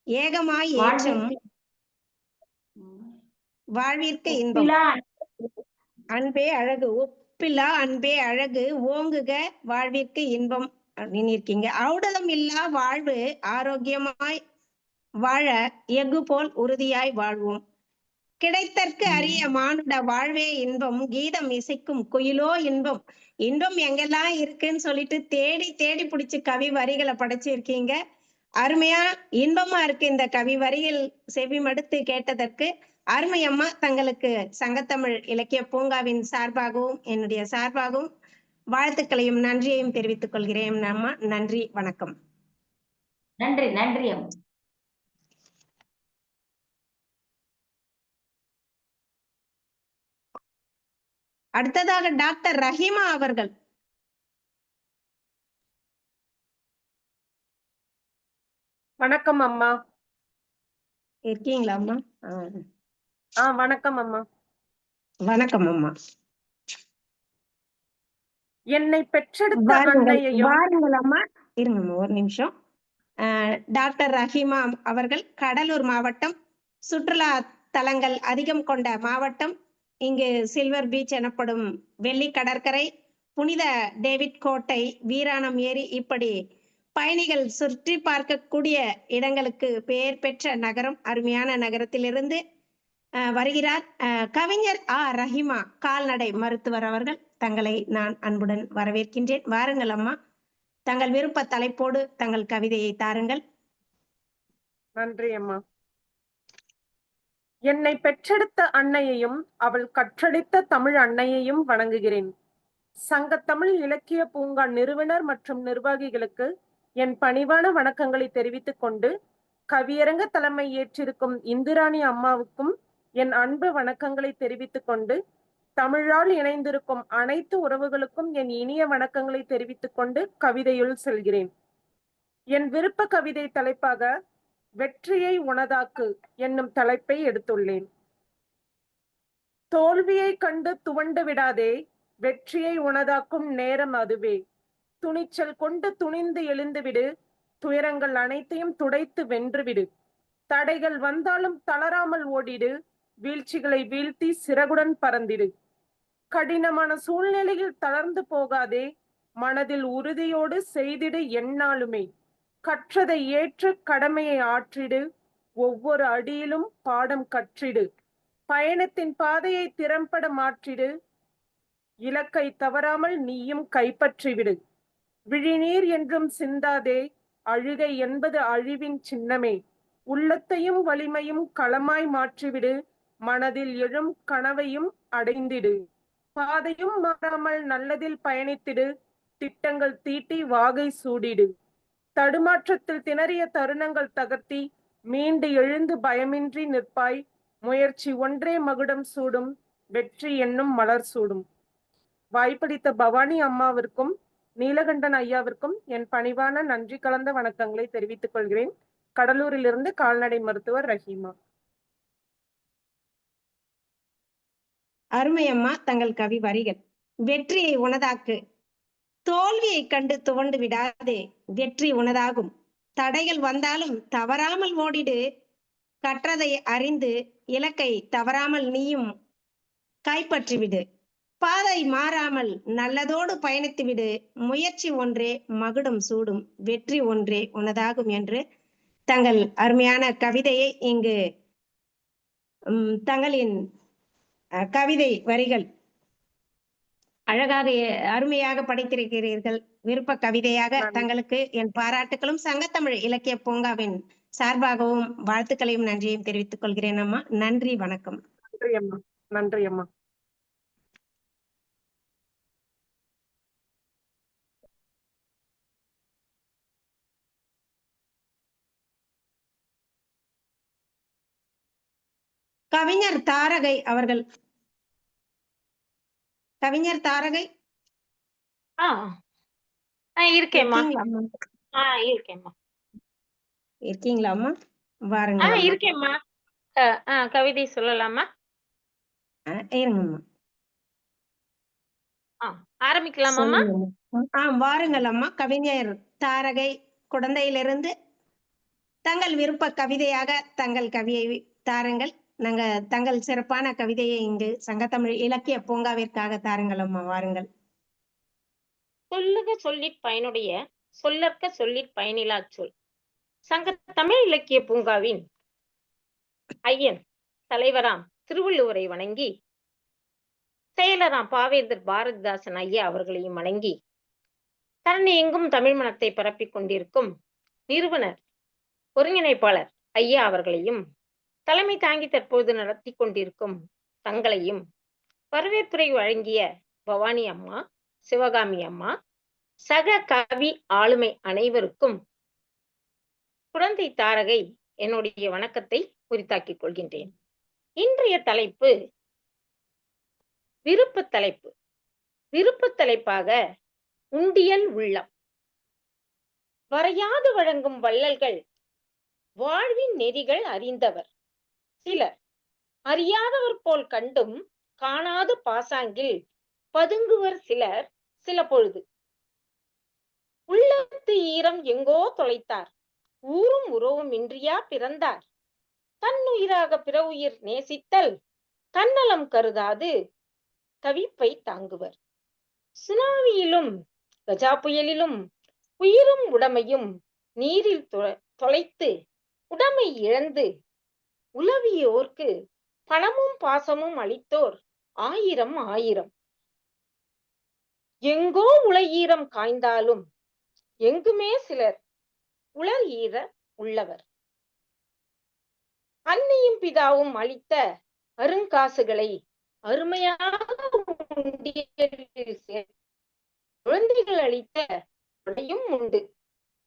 Speaker 2: ஏகமாய் ஏற்றம் வாழ்விற்கு இன்பம். அன்பே அழகு. ஒப்பிலா அன்பே அழகு ஓங்குக வாழ்விற்கு இன்பம் அப்படின்னு இருக்கீங்க. ஔடதம் இல்லா வாழ்வு ஆரோக்கியமாய் வாழ எஃகு போல் உறுதியாய் வாழ்வோம். கிடைத்தற்கு அரிய மானுட வாழ்வே இன்பம். கீதம் இசைக்கும் குயிலோ இன்பம். இன்பம் எங்கெல்லாம் இருக்குன்னு சொல்லிட்டு தேடி தேடி பிடிச்சு கவி வரிகளை படைச்சிருக்கீங்க. அருமையா இன்பமா இருக்கு இந்த கவி வரிகள் செவி மடுத்து கேட்டதற்கு. அருமையம்மா, தங்களுக்கு சங்கத்தமிழ் இலக்கிய பூங்காவின் சார்பாகவும் என்னுடைய சார்பாகவும் வாழ்த்துக்களையும் நன்றியையும் தெரிவித்துக் கொள்கிறேன் அம்மா. நன்றி, வணக்கம்.
Speaker 5: நன்றி. நன்றி அம்மா.
Speaker 2: அடுத்ததாக டாக்டர் ரஹீமா அவர்கள்.
Speaker 6: வணக்கம் அம்மா.
Speaker 2: இருக்கீங்களா அம்மா?
Speaker 6: வணக்கம் அம்மா.
Speaker 2: வணக்கம் அம்மா.
Speaker 6: என்னை பெற்றெடுத்த அன்னையையும்
Speaker 2: வாருங்கள் அம்மா. இருங்கம்மா ஒரு நிமிஷம். டாக்டர் ரஹீமா அவர்கள் கடலூர் மாவட்டம், சுற்றுலா தலங்கள் அதிகம் கொண்ட மாவட்டம். இங்கு சில்வர் பீச் எனப்படும் வெள்ளி கடற்கரை, புனித டேவிட் கோட்டை, வீராணம் ஏரி, இப்படி பயணிகள் சுற்றி பார்க்கக்கூடிய இடங்களுக்கு பெயர் பெற்ற நகரம், அருமையான நகரத்திலிருந்து வருகிறார் கவிஞர் ரஹிமா கால்நடை மருத்துவர் அவர்கள். தங்களை நான் அன்புடன் வரவேற்கின்றேன். வாருங்கள் அம்மா, தங்கள் விருப்ப தலைப்போடு தங்கள் கவிதையை தாருங்கள்.
Speaker 6: நன்றி அம்மா. என்னை பெற்றெடுத்த அன்னையையும் அவள் கற்றளித்த தமிழ் அன்னையையும் வணங்குகிறேன். சங்கத்தமிழ் இலக்கிய பூங்கா நிறுவனர் மற்றும் நிர்வாகிகளுக்கு என் பணிவான வணக்கங்களை தெரிவித்துக் கொண்டு, கவியரங்க தலைமை ஏற்றிருக்கும் இந்திராணி அம்மாவுக்கும் என் அன்பு வணக்கங்களை தெரிவித்துக் கொண்டு, தமிழால் இணைந்திருக்கும் அனைத்து உறவுகளுக்கும் என் இனிய வணக்கங்களை தெரிவித்துக் கொண்டு கவிதையுள் செல்கிறேன். என் விருப்ப கவிதை தலைப்பாக வெற்றியை உனதாக்கு என்னும் தலைப்பை எடுத்துள்ளேன். தோல்வியை கண்டு துவண்டு விடாதே, வெற்றியை உனதாக்கும் நேரம் அதுவே. துணிச்சல் கொண்டு துணிந்து எழுந்துவிடு, துயரங்கள் அனைத்தையும் துடைத்து வென்றுவிடு. தடைகள் வந்தாலும் தளராமல் ஓடிடு, வீழ்ச்சிகளை வீழ்த்தி சிறகுடன் பறந்திடு. கடினமான சூழ்நிலையில் தளர்ந்து போகாதே, மனதில் உறுதியோடு செய்திடு எந்நாளுமே. கற்றதை ஏற்று கடமையை ஆற்றிடு, ஒவ்வொரு அடியிலும் பாடம் கற்றிடு. பயணத்தின் பாதையை திறம்பட மாற்றிடு, இலக்கை தவறாமல் நீயும் கைப்பற்றிவிடு. விழிநீர் என்றும் சிந்தாதே, அழுகை என்பது அழிவின் சின்னமே. உள்ளத்தையும் வலிமையும் களமாய் மாற்றிவிடு, மனதில் எழும் கனவையும் அடைந்திடு. பாதையும் மாறாமல் நல்லதில் பயணித்திடு, திட்டங்கள் தீட்டி வாகை சூடிடு. தடுமாற்றத்தில் திணறிய தருணங்கள் தகர்த்தி மீண்டு எழுந்து பயமின்றி நிற்பாய். முயற்சி ஒன்றே மகுடம் சூடும், வெற்றி என்னும் மலர் சூடும். வாய்ப்பளித்த பவானி அம்மாவிற்கும் நீலகண்டன் ஐயாவிற்கும் என் பணிவான நன்றி கலந்த வணக்கங்களை தெரிவித்துக் கொள்கிறேன். கடலூரிலிருந்து கால்நடை மருத்துவர் ரஹீமா.
Speaker 2: அருமை அம்மா, தங்கள் கவி வரிகள். வெற்றியை உனதாக்கு, தோல்வியை கண்டு துவண்டு விடாதே, வெற்றி உனதாகும். தடைகள் வந்தாலும் தவறாமல் ஓடிடு, கற்றதை அறிந்து இலக்கை தவறாமல் நீயும் கைப்பற்றிவிடு. பாதை மாறாமல் நல்லதோடு பயணித்துவிடு, முயற்சி ஒன்றே மகுடம் சூடும், வெற்றி ஒன்றே உனதாகும் என்று தங்கள் அருமையான கவிதையை இங்கு தங்களின் கவிதை வரிகள் அழகாக அருமையாக படைத்திருக்கிறீர்கள். விருப்ப கவிதையாக தங்களுக்கு என் பாராட்டுகளும் சங்கத்தமிழ் இலக்கிய பூங்காவின் சார்பாகவும் வாழ்த்துக்களையும் நன்றியையும் தெரிவித்துக் கொள்கிறேன் அம்மா. நன்றி, வணக்கம்.
Speaker 6: நன்றி அம்மா. நன்றி அம்மா.
Speaker 2: கவிஞர் தாரகை அவர்கள். கவிஞர் தாரகை
Speaker 7: இருக்கேம்மா.
Speaker 2: இருக்கேம்மா. இருக்கீங்களா அம்மா? வாருங்க.
Speaker 7: இருக்கேம்மா. கவிதை சொல்லலாமா?
Speaker 2: இருங்கம்மா.
Speaker 7: ஆரம்பிக்கலாமாம்மா?
Speaker 2: வாருங்கள் அம்மா. கவிஞர் தாரகை குடந்தையிலிருந்து தங்கள் விருப்ப கவிதையாக தங்கள் கவியை தாருங்கள். நாங்க தங்கள் சிறப்பான கவிதையை இங்கு சங்கத்தமிழ் இலக்கிய பூங்காவிற்காக தாருங்கள் அம்மா. வாருங்கள்.
Speaker 7: சொல்லுக சொல்லிற் பயனுடைய, சொல்லற்க சொல்லிற் பயனிலா சொல். சங்க தமிழ் இலக்கிய பூங்காவின் ஐயன் தலைவராம் திருவள்ளுவரை வணங்கி, செயலராம் பாவேந்தர் பாரதிதாசன் ஐயா அவர்களையும் வணங்கி, தரணி எங்கும் தமிழ் மனத்தை பரப்பிக் கொண்டிருக்கும் நிறுவனர் ஒருங்கிணைப்பாளர் ஐயா அவர்களையும், தலைமை தாங்கி தற்போது நடத்தி கொண்டிருக்கும் தங்களையும், வரவேற்புரை வழங்கிய பவானி அம்மா, சிவகாமி அம்மா, சக கவி ஆளுமை அனைவருக்கும் குழந்தை தாரகை என்னுடைய வணக்கத்தை உரித்தாக்கிக் கொள்கின்றேன். இன்றைய தலைப்பு விருப்ப தலைப்பு. விருப்ப தலைப்பாக உண்டியல் உள்ளம். வரையாது வழங்கும் வள்ளல்கள் வாழ்வின் நெறிகள் அறிந்தவர் சிலர், அறியாதவர் போல் கண்டும் காணாத பாசாங்கில் பதுங்குவர் சிலர் சில பொழுது. உள்ளத்து ஈரம் எங்கோ தொலைத்தார், ஊரும் உறவும் இன்றியா பிறந்தார். தன்னுயிராக பிற உயிர் நேசித்தல், தன்னலம் கருதாது தவிப்பை தாங்குவர். சுனாமியிலும் கஜா புயலிலும் உயிரும் உடமையும் நீரில் தொலைத்து உடமை இழந்து உலவியோர்க்கு பணமும் பாசமும் அளித்தோர் ஆயிரம் ஆயிரம். எங்கோ உலகீரம் காய்ந்தாலும் எங்குமே சிலர் உலர் ஈர உள்ளவர். அன்னையும் பிதாவும் அளித்த அருங்காசுகளை அருமையாக குழந்தைகள் அளித்த கொடையும் உண்டு.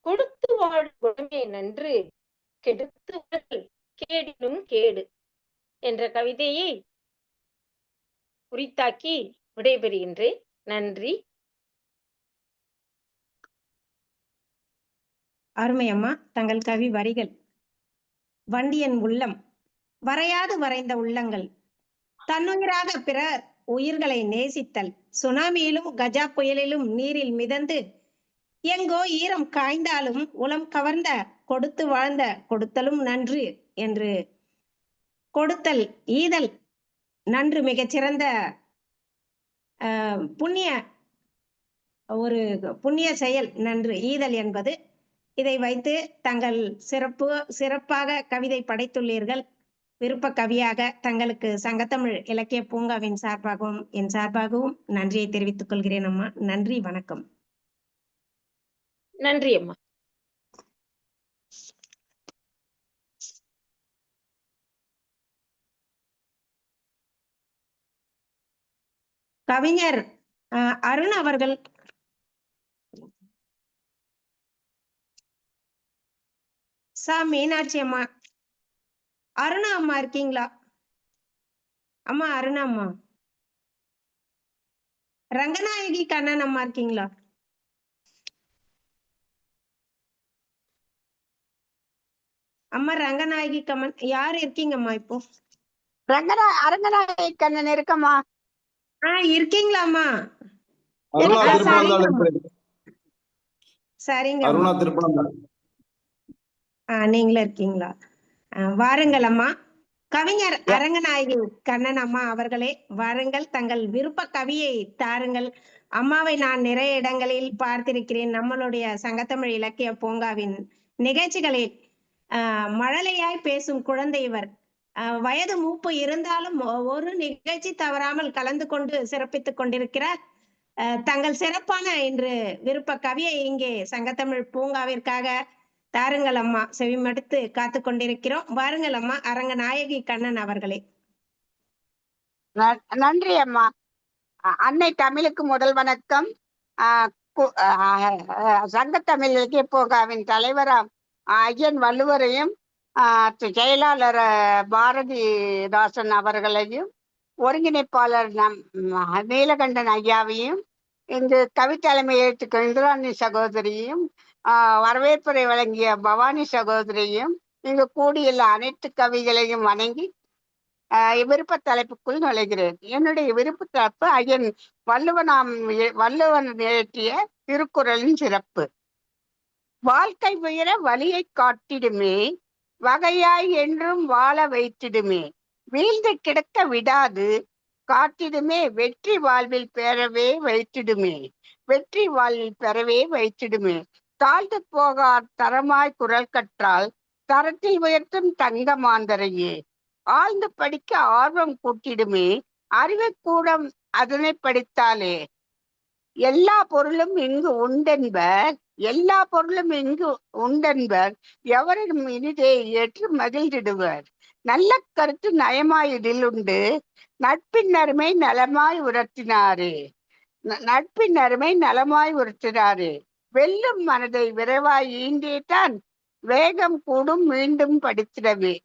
Speaker 7: கொடுத்து வாழ் குணமே நன்று, கெடுத்து கேடினும் கேடு என்ற கவிதையை குறித்தாக்கி விடைபெறுகின்றேன். நன்றி.
Speaker 2: அருமையம்மா, தங்கள் கவி வரிகள். வண்டியன் உள்ளம் வரையாது வரைந்த உள்ளங்கள், தன்னுயிராக பிறர் உயிர்களை நேசித்தல், சுனாமியிலும் கஜா புயலிலும் நீரில் மிதந்து எங்கோ ஈரம் காய்ந்தாலும் உளம் கவர்ந்த கொடுத்து வாழ்ந்த கொடுத்தலும் நன்று என்று கொடுத்தல் ஈதல் நன்று மிகச்சிறந்த புண்ணிய செயல் நன்று ஈதல் என்பது. இதை வைத்து தங்கள் சிறப்பாக கவிதை படைத்துள்ளீர்கள். விருப்ப கவியாக தங்களுக்கு சங்கத்தமிழ் இலக்கிய பூங்காவின் சார்பாகவும் என் சார்பாகவும் நன்றியை தெரிவித்துக் கொள்கிறேன் அம்மா. நன்றி, வணக்கம்.
Speaker 7: நன்றி அம்மா.
Speaker 2: கவிஞர் அருண் அவர்கள் மீனாட்சி அம்மா, அருணா அம்மா இருக்கீங்களா? அம்மா அருணா அம்மா, ரங்கநாயகி கண்ணன் அம்மா இருக்கீங்களா? அம்மா ரங்கநாயகி கம்மன் யார் இருக்கீங்கம்மா? இப்போ
Speaker 8: அரங்கநாயகி கண்ணன் இருக்கம்மா.
Speaker 2: இருக்கீங்களாம்மா? சரிங்க, நீங்களும் இருக்கீங்களா? வாருங்கள் அம்மா. கவிஞர் அரங்கநாயகி கண்ணன் அம்மா அவர்களே, வாருங்கள், தங்கள் விருப்ப கவியை தாருங்கள். அம்மாவை நான் நிறைய இடங்களில் பார்த்திருக்கிறேன். நம்மளுடைய சங்கத்தமிழ் இலக்கிய பூங்காவின் நிகழ்ச்சிகளில் மழலையாய் பேசும் குழந்தை இவர். வயது மூப்பு இருந்தாலும் ஒரு நிகழ்ச்சி தவறாமல் கலந்து கொண்டு சிறப்பித்துக் கொண்டிருக்கிறார். தங்கள் சிறப்பான இன்று விருப்ப கவியை இங்கே சங்கத்தமிழ் பூங்காவிற்காக தாருங்கள் அம்மா. செவிமடுத்து காத்து கொண்டிருக்கிறோம். வாருங்கள் அம்மா, அரங்கநாயகி கண்ணன் அவர்களே.
Speaker 8: நன்றி அம்மா. அன்னை தமிழுக்கு முதல் வணக்கம். சங்கத்தமிழ் இலக்கிய பூங்காவின் தலைவராம் ஐயன் வள்ளுவரையும் செயலாளர் பாரதிதாசன் அவர்களையும் ஒருங்கிணைப்பாளர் நீலகண்டன் ஐயாவையும் இங்கு கவித்தலைமை ஏற்றுக்க இந்திராணி சகோதரியும் வரவேற்புரை வழங்கிய பவானி சகோதரியும் இங்கு கூடியுள்ள அனைத்து கவிகளையும் வணங்கி விருப்ப தலைப்புக்குள் நுழைகிறேன். என்னுடைய விருப்ப தலைப்பு ஐயன் வள்ளுவன் இயற்றிய திருக்குறளின் சிறப்பு. வாழ்க்கை உயர வழியை காட்டிடுமே, வகையாய் என்றும் வாழ வைத்திடுமே, வீழ்ந்து கிடக்க விடாது காட்டிடுமே, வெற்றி வாழ்வில் பெறவே வைத்திடுமே, வெற்றி வாழ்வில் பெறவே வைத்திடுமே, தாழ்ந்து போகார் தரமாய் குரல் கற்றால் தரத்தில் உயர்த்தும் தங்க மாந்தரையே, ஆழ்ந்து படிக்க ஆர்வம் கூட்டிடுமே, அறிவை கூடம் அதனை படித்தாலே, எல்லா பொருளும் இங்கு உண்டென்பர், எல்லா பொருளும் இங்கு உண்டென்பர், எவரிடம் இனிதே ஏற்று மகிழ்ந்திடுவர், நல்ல கருத்து நயமாய் இதில் உண்டு, நட்பின் அருமை நலமாய் உணர்த்தினாரே, நட்பின் அருமை நலமாய் உணர்த்தினாரே, வெல்லும் மனதை விரைவாய் ஈண்டேதான் வேகம் கூடும் மீண்டும் படித்திடவே,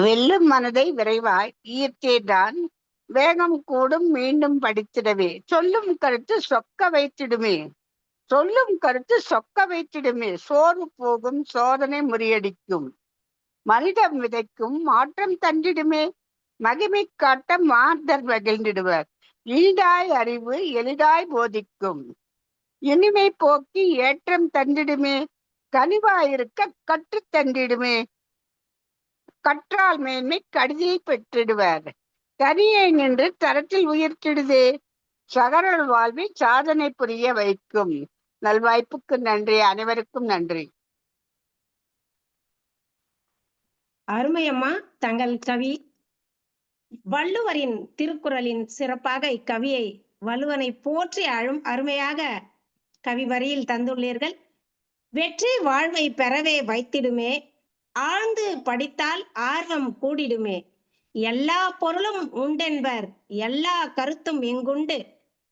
Speaker 8: வெல்லும் மனதை விரைவாய் ஈர்த்தேதான் வேகம் கூடும் மீண்டும் படித்திடவே, சொல்லும் கருத்து சொக்க வைத்திடுமே, சொல்லும் கருத்து சொக்க வைத்திடுமே, சோர்வு போகும் சோதனை முறியடிக்கும், மனிதம் விதைக்கும் மாற்றம் தந்திடுமே, மகிமை காட்ட மாந்தர் மகிழ்ந்திடுவர், ஈடாய் அறிவு எளிதாய் போதிக்கும், இனிமை போக்கி ஏற்றம் தந்திடுமே, கனிவாயிருக்க கற்று தந்திடுமே, கற்றால் மேன்மை கடிதியை பெற்றிடுவர், தனியே நின்று தரத்தில் உயர்த்திடுதே, சகரல் வாழ்வில் சாதனை புரிய வைக்கும், நல்வாய்ப்புக்கு நன்றி. அனைவருக்கும் நன்றி.
Speaker 2: அருமையம்மா தங்கள் கவி. வள்ளுவரின் திருக்குறளின் சிறப்பாக இக்கவியை வள்ளுவனை போற்றி அருமையாக கவி வரியில் தந்துள்ளீர்கள். வெற்றி வாழ்வை பெறவே வைத்திடுமே, ஆழ்ந்து படித்தால் ஆர்வம் கூடிடுமே, எல்லா பொருளும் உண்டென்பர் எல்லா கருத்தும் இங்குண்டு.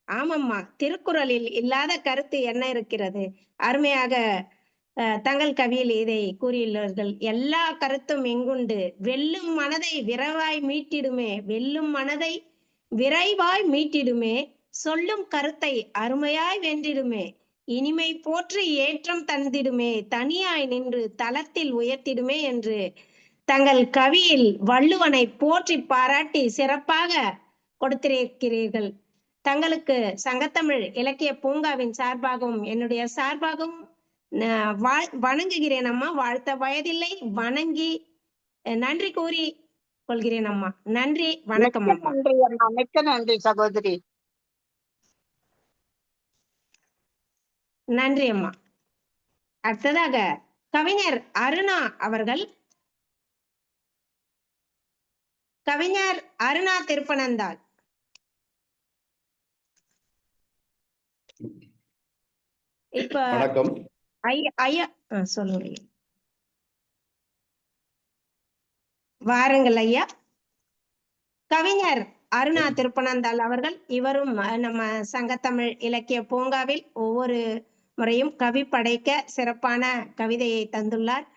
Speaker 2: ஆமம்மா, திருக்குறளில் இல்லாத கருத்து என்ன இருக்கிறது? அருமையாக தங்கள் கவியில் இதை கூறியுள்ளார்கள். எல்லா கருத்தும் எங்குண்டு, வெல்லும் மனதை விரைவாய் மீட்டிடுமே, வெல்லும் மனதை விரைவாய் மீட்டிடுமே, சொல்லும் கருத்தை அருமையாய் வென்றிடுமே, இனிமை போற்றி ஏற்றம் தந்திடுமே, தனியாய் நின்று தளத்தில் உயர்த்திடுமே என்று தங்கள் கவியில் வள்ளுவனை போற்றி பாராட்டி சிறப்பாக கொடுத்திருக்கிறீர்கள். தங்களுக்கு சங்கத்தமிழ் இலக்கிய பூங்காவின் சார்பாகவும் என்னுடைய சார்பாகவும் வணங்குகிறேன் அம்மா. வாழ்த்த வயதில்லை, வணங்கி நன்றி கூறி கொள்கிறேன் அம்மா. நன்றி, வணக்கம் அம்மா.
Speaker 8: நன்றி அம்மா, மிக்க நன்றி சகோதரி.
Speaker 2: நன்றி அம்மா. அடுத்ததாக கவிஞர் அருணா அவர்கள். கவிஞர் அருணா திருப்பனந்தாள். இப்ப
Speaker 9: வணக்கம்.
Speaker 2: ஐயா சொல்லுங்க. வாருங்கள் ஐயா. கவிஞர் அருணா திருப்பனந்தாள் அவர்கள். இவரும் நம்ம சங்கத்தமிழ் இலக்கிய பூங்காவில் ஒவ்வொரு முறையும் கவி படைக்க சிறப்பான கவிதையை தந்துள்ளார்.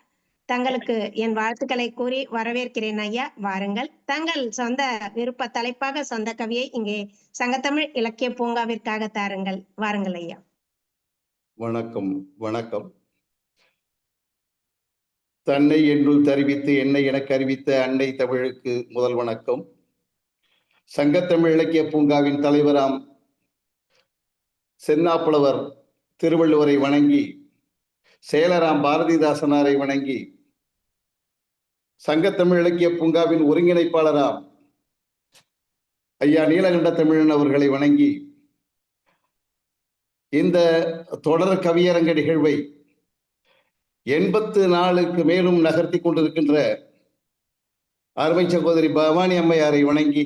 Speaker 2: தங்களுக்கு என் வாழ்த்துக்களை கூறி வரவேற்கிறேன் ஐயா. வாருங்கள். தங்கள் சொந்த விருப்ப தலைப்பாக சொந்த கவியை இங்கே சங்கத்தமிழ் இலக்கிய பூங்காவிற்காக தாருங்கள். வாருங்கள் ஐயா.
Speaker 9: வணக்கம். வணக்கம். தன்னை என்னுள் தருவித்து என்னை எனக்கு அறிவித்த அன்னை தமிழுக்கு முதல் வணக்கம். சங்கத்தமிழ் இலக்கிய பூங்காவின் தலைவராம் சென்னாப்புலவர் திருவள்ளுவரை வணங்கி, செயலராம் பாரதிதாசனாரை வணங்கி, சங்கத்தமிழ் இலக்கிய பூங்காவின் ஒருங்கிணைப்பாளராம் ஐயா நீலகண்ட தமிழன் அவர்களை வணங்கி, இந்த தொடர் கவியரங்க நிகழ்வை 84க்கு மேலும் நகர்த்தி கொண்டிருக்கின்ற அருமை சகோதரி பவானி அம்மையாரை வணங்கி,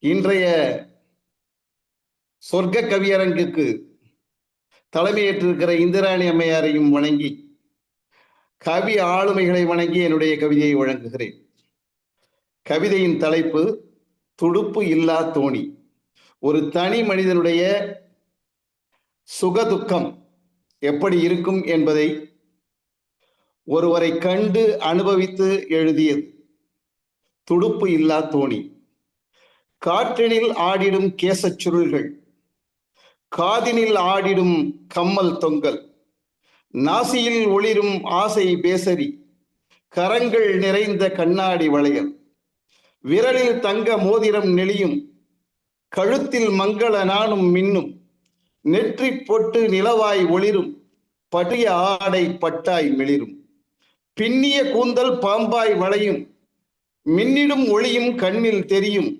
Speaker 9: இன்றைய சொர்க்க கவியரங்குக்கு தலைமையேற்றிருக்கிற இந்திராணி அம்மையாரையும் வணங்கி, கவி ஆளுமைகளை வணங்கி என்னுடைய கவிதையை வழங்குகிறேன். கவிதையின் தலைப்பு துடுப்பு இல்லா தோணி. ஒரு தனி மனிதனுடைய சுகதுக்கம் எப்படி இருக்கும் என்பதை ஒருவரை கண்டு அனுபவித்து எழுதியது துடுப்பு இல்லா தோணி. காற்றினில் ஆடிடும் கேசச் சுருள்கள், காதினில் ஆடிடும் கம்மல் தொங்கல், நாசியில் ஒளிரும் ஆசை பேசரி, கரங்கள் நிறைந்த கண்ணாடி வளையல், விரலில் தங்க மோதிரம் நெளியும், கழுத்தில் மங்கள நானும் மின்னும், நெற்றி பொட்டு நிலவாய் ஒளிரும், படிய ஆடை பட்டாய் மிளிரும், பின்னிய கூந்தல் பாம்பாய் வளையும், மின்னிடும் ஒளியும் கண்ணில் தெரியும்,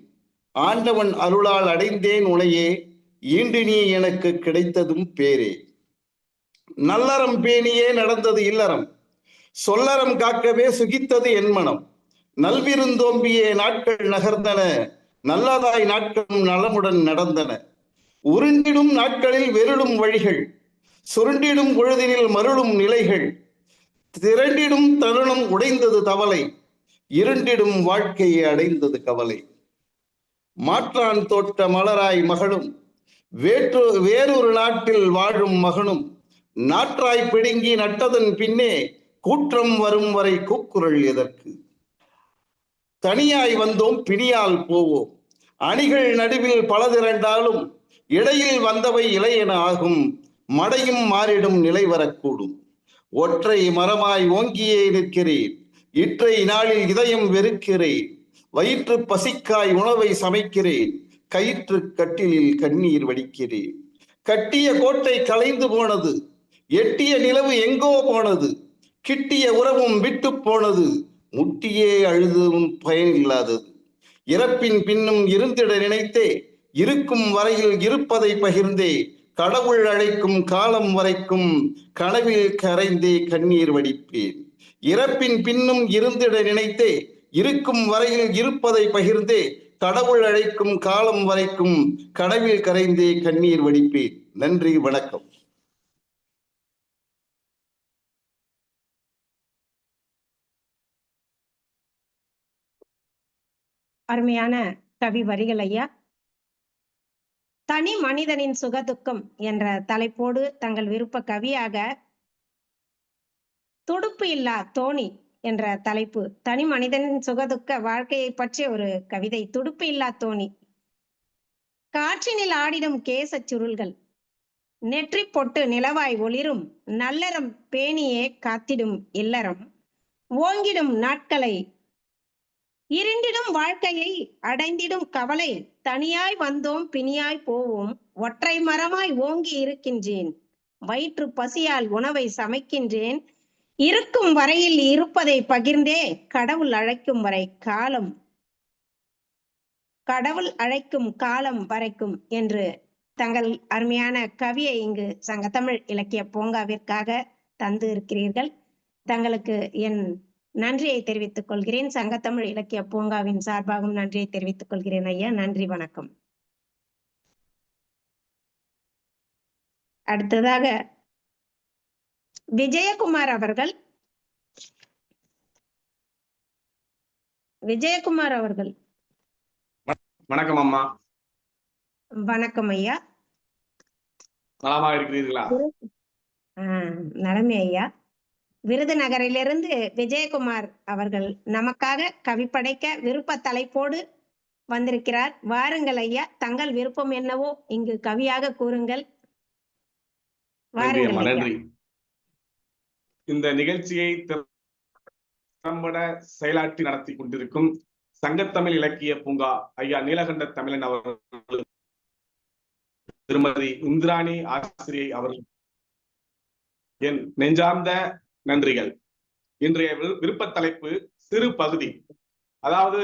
Speaker 9: ஆண்டவன் அருளால் அடைந்தேன் உனையே, ஈண்டு நீ எனக்கு கிடைத்ததும் பேரே. நல்லறம் பேணியே நடந்தது இல்லறம், சொல்லறம் காக்கவே சுகித்தது என் மனம், நல்விருந்தோம்பியே நாட்கள் நகர்ந்தன, நல்லதாய் நாட்களும் நலமுடன் நடந்தன, உருண்டிடும் நாட்களில் வெருளும் வழிகள், சுருண்டிடும் பொழுதினில் மருளும் நிலைகள், திரண்டிடும் தருணம் உடைந்தது தவளை, இருண்டிடும் வாழ்க்கையை அடைந்தது கவலை. மாற்றான் தோட்ட மலராய் மகளும், வேறொரு நாட்டில் வாழும் மகனும், நாற்றாய் பிடுங்கி நட்டதன் பின்னே கூற்றம் வரும் வரை கூக்குரல் எதற்கு, தனியாய் வந்தோம் பிணியால் போவோம், அணிகள் நடுவில் பல திரண்டாலும் இடையில் வந்தவை இலையென ஆகும், மடையும் மாறிடும் நிலை வரக்கூடும், ஒற்றை மரமாய் ஓங்கியே நிற்கிறேன், இற்றை நாளில் இதயம் வெறுக்கிறேன், வயிற்று பசிக்காய் உணவை சமைக்கிறேன், கயிற்று கட்டிலில் கண்ணீர் வடிக்கிறேன், கட்டிய கோட்டை கலைந்து போனது, எட்டிய நிலவு எங்கோ போனது, கிட்டிய உறவும் விட்டு போனது, முட்டியே அழுதும் பயனில்லாதது, இறப்பின் பின்னும் இருந்திட நினைத்தே, இருக்கும் வரையில் இருப்பதை பகிர்ந்தே, கடவுள் அழைக்கும் காலம் வரைக்கும் கனவில் கரைந்தே கண்ணீர் வடிப்பேன். இறப்பின் பின்னும் இருந்திட நினைத்தே, இருக்கும் வரையில் இருப்பதை பகிர்ந்தே, கடவுள் அழைக்கும் காலம் வரைக்கும் கனவில் கரைந்தே கண்ணீர் வடிப்பேன். நன்றி, வணக்கம்.
Speaker 2: அருமையான கவி வரிகள் ஐயா. தனி மனிதனின் சுகதுக்கம் என்ற தலைப்போடு தங்கள் விருப்ப கவியாக துடுப்பு இல்லா தோணி என்ற தலைப்பு. தனி மனிதனின் சுகதுக்க வாழ்க்கையை பற்றிய ஒரு கவிதை. துடுப்பு இல்லா தோணி. காற்றினில் ஆடிடும் கேசச் சுருள்கள், நெற்றி பொட்டு நிலவாய் ஒளிரும் நல்லறம் பேணியே காத்திடும் இல்லறம், ஓங்கிடும் நாட்களை இருண்டிடும் வாழ்க்கையை அடைந்திடும் கவலை, தனியாய் வந்தோம் பிணியாய் போவோம், ஒற்றை மரமாய் ஓங்கி இருக்கின்றேன், வயிற்று பசியால் உணவை சமைக்கின்றேன், இருக்கும் வரையில் இருப்பதை பகிர்ந்தே கடவுள் அழைக்கும் வரை காலம், கடவுள் அழைக்கும் காலம் வரைக்கும் என்று தங்கள் அருமையான கவியை இங்கு சங்கத்தமிழ் இலக்கிய பூங்காவிற்காக தந்து இருக்கிறீர்கள். தங்களுக்கு என் நன்றியை தெரிவித்துக் கொள்கிறேன். சங்கத்தமிழ் இலக்கிய பூங்காவின் சார்பாகவும் நன்றியை தெரிவித்துக் கொள்கிறேன் ஐயா. நன்றி, வணக்கம். அடுத்ததாக விஜயகுமார் அவர்கள். விஜயகுமார் அவர்கள்.
Speaker 10: வணக்கம் அம்மா.
Speaker 2: வணக்கம் ஐயா.
Speaker 10: நலமா இருக்கிறீர்களா?
Speaker 2: நலமே ஐயா. விருதுநகரிலிருந்து விஜயகுமார் அவர்கள் நமக்காக கவி படைக்க விருப்ப தலைப்போடு வந்திருக்கிறார். வாருங்கள் ஐயா, தங்கள் விருப்பம் என்னவோ இங்கு கவியாக கூறுங்கள். வாருங்கள்.
Speaker 10: நன்றி. இந்த நிகழ்ச்சியை திறம்பட செயலாற்றி நடத்தி கொண்டிருக்கும் சங்கத்தமிழ் இலக்கிய பூங்கா ஐயா நீலகண்ட தமிழன் அவர்கள், திருமதி இந்திராணி ஆசிரியை அவர்கள் என் நெஞ்சார்ந்த நன்றிகள். இன்றைய விருப்ப தலைப்பு சிறு பகுதி. அதாவது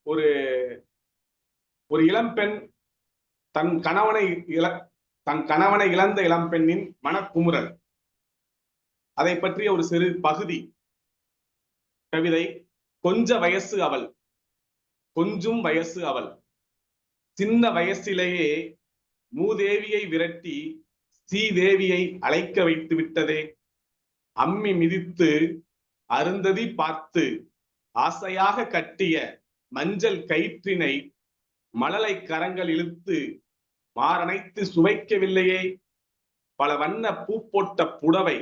Speaker 10: ஒரு இளம்பெண் தன் கணவனை இழந்த இளம்பெண்ணின் மனக்குமுறல், அதை பற்றிய ஒரு சிறு பகுதி கவிதை. கொஞ்சும் வயசு அவள், சின்ன வயசிலேயே மூதேவியை விரட்டி ஸ்ரீதேவியை அழைக்க வைத்து விட்டதே, அம்மி மிதித்து அருந்ததி பார்த்து ஆசையாக கட்டிய மஞ்சள் கயிற்றினை மழலை கரங்கள் இழுத்து மாரணைத்து சுவைக்கவில்லையே, பல வண்ண பூ போட்ட புடவை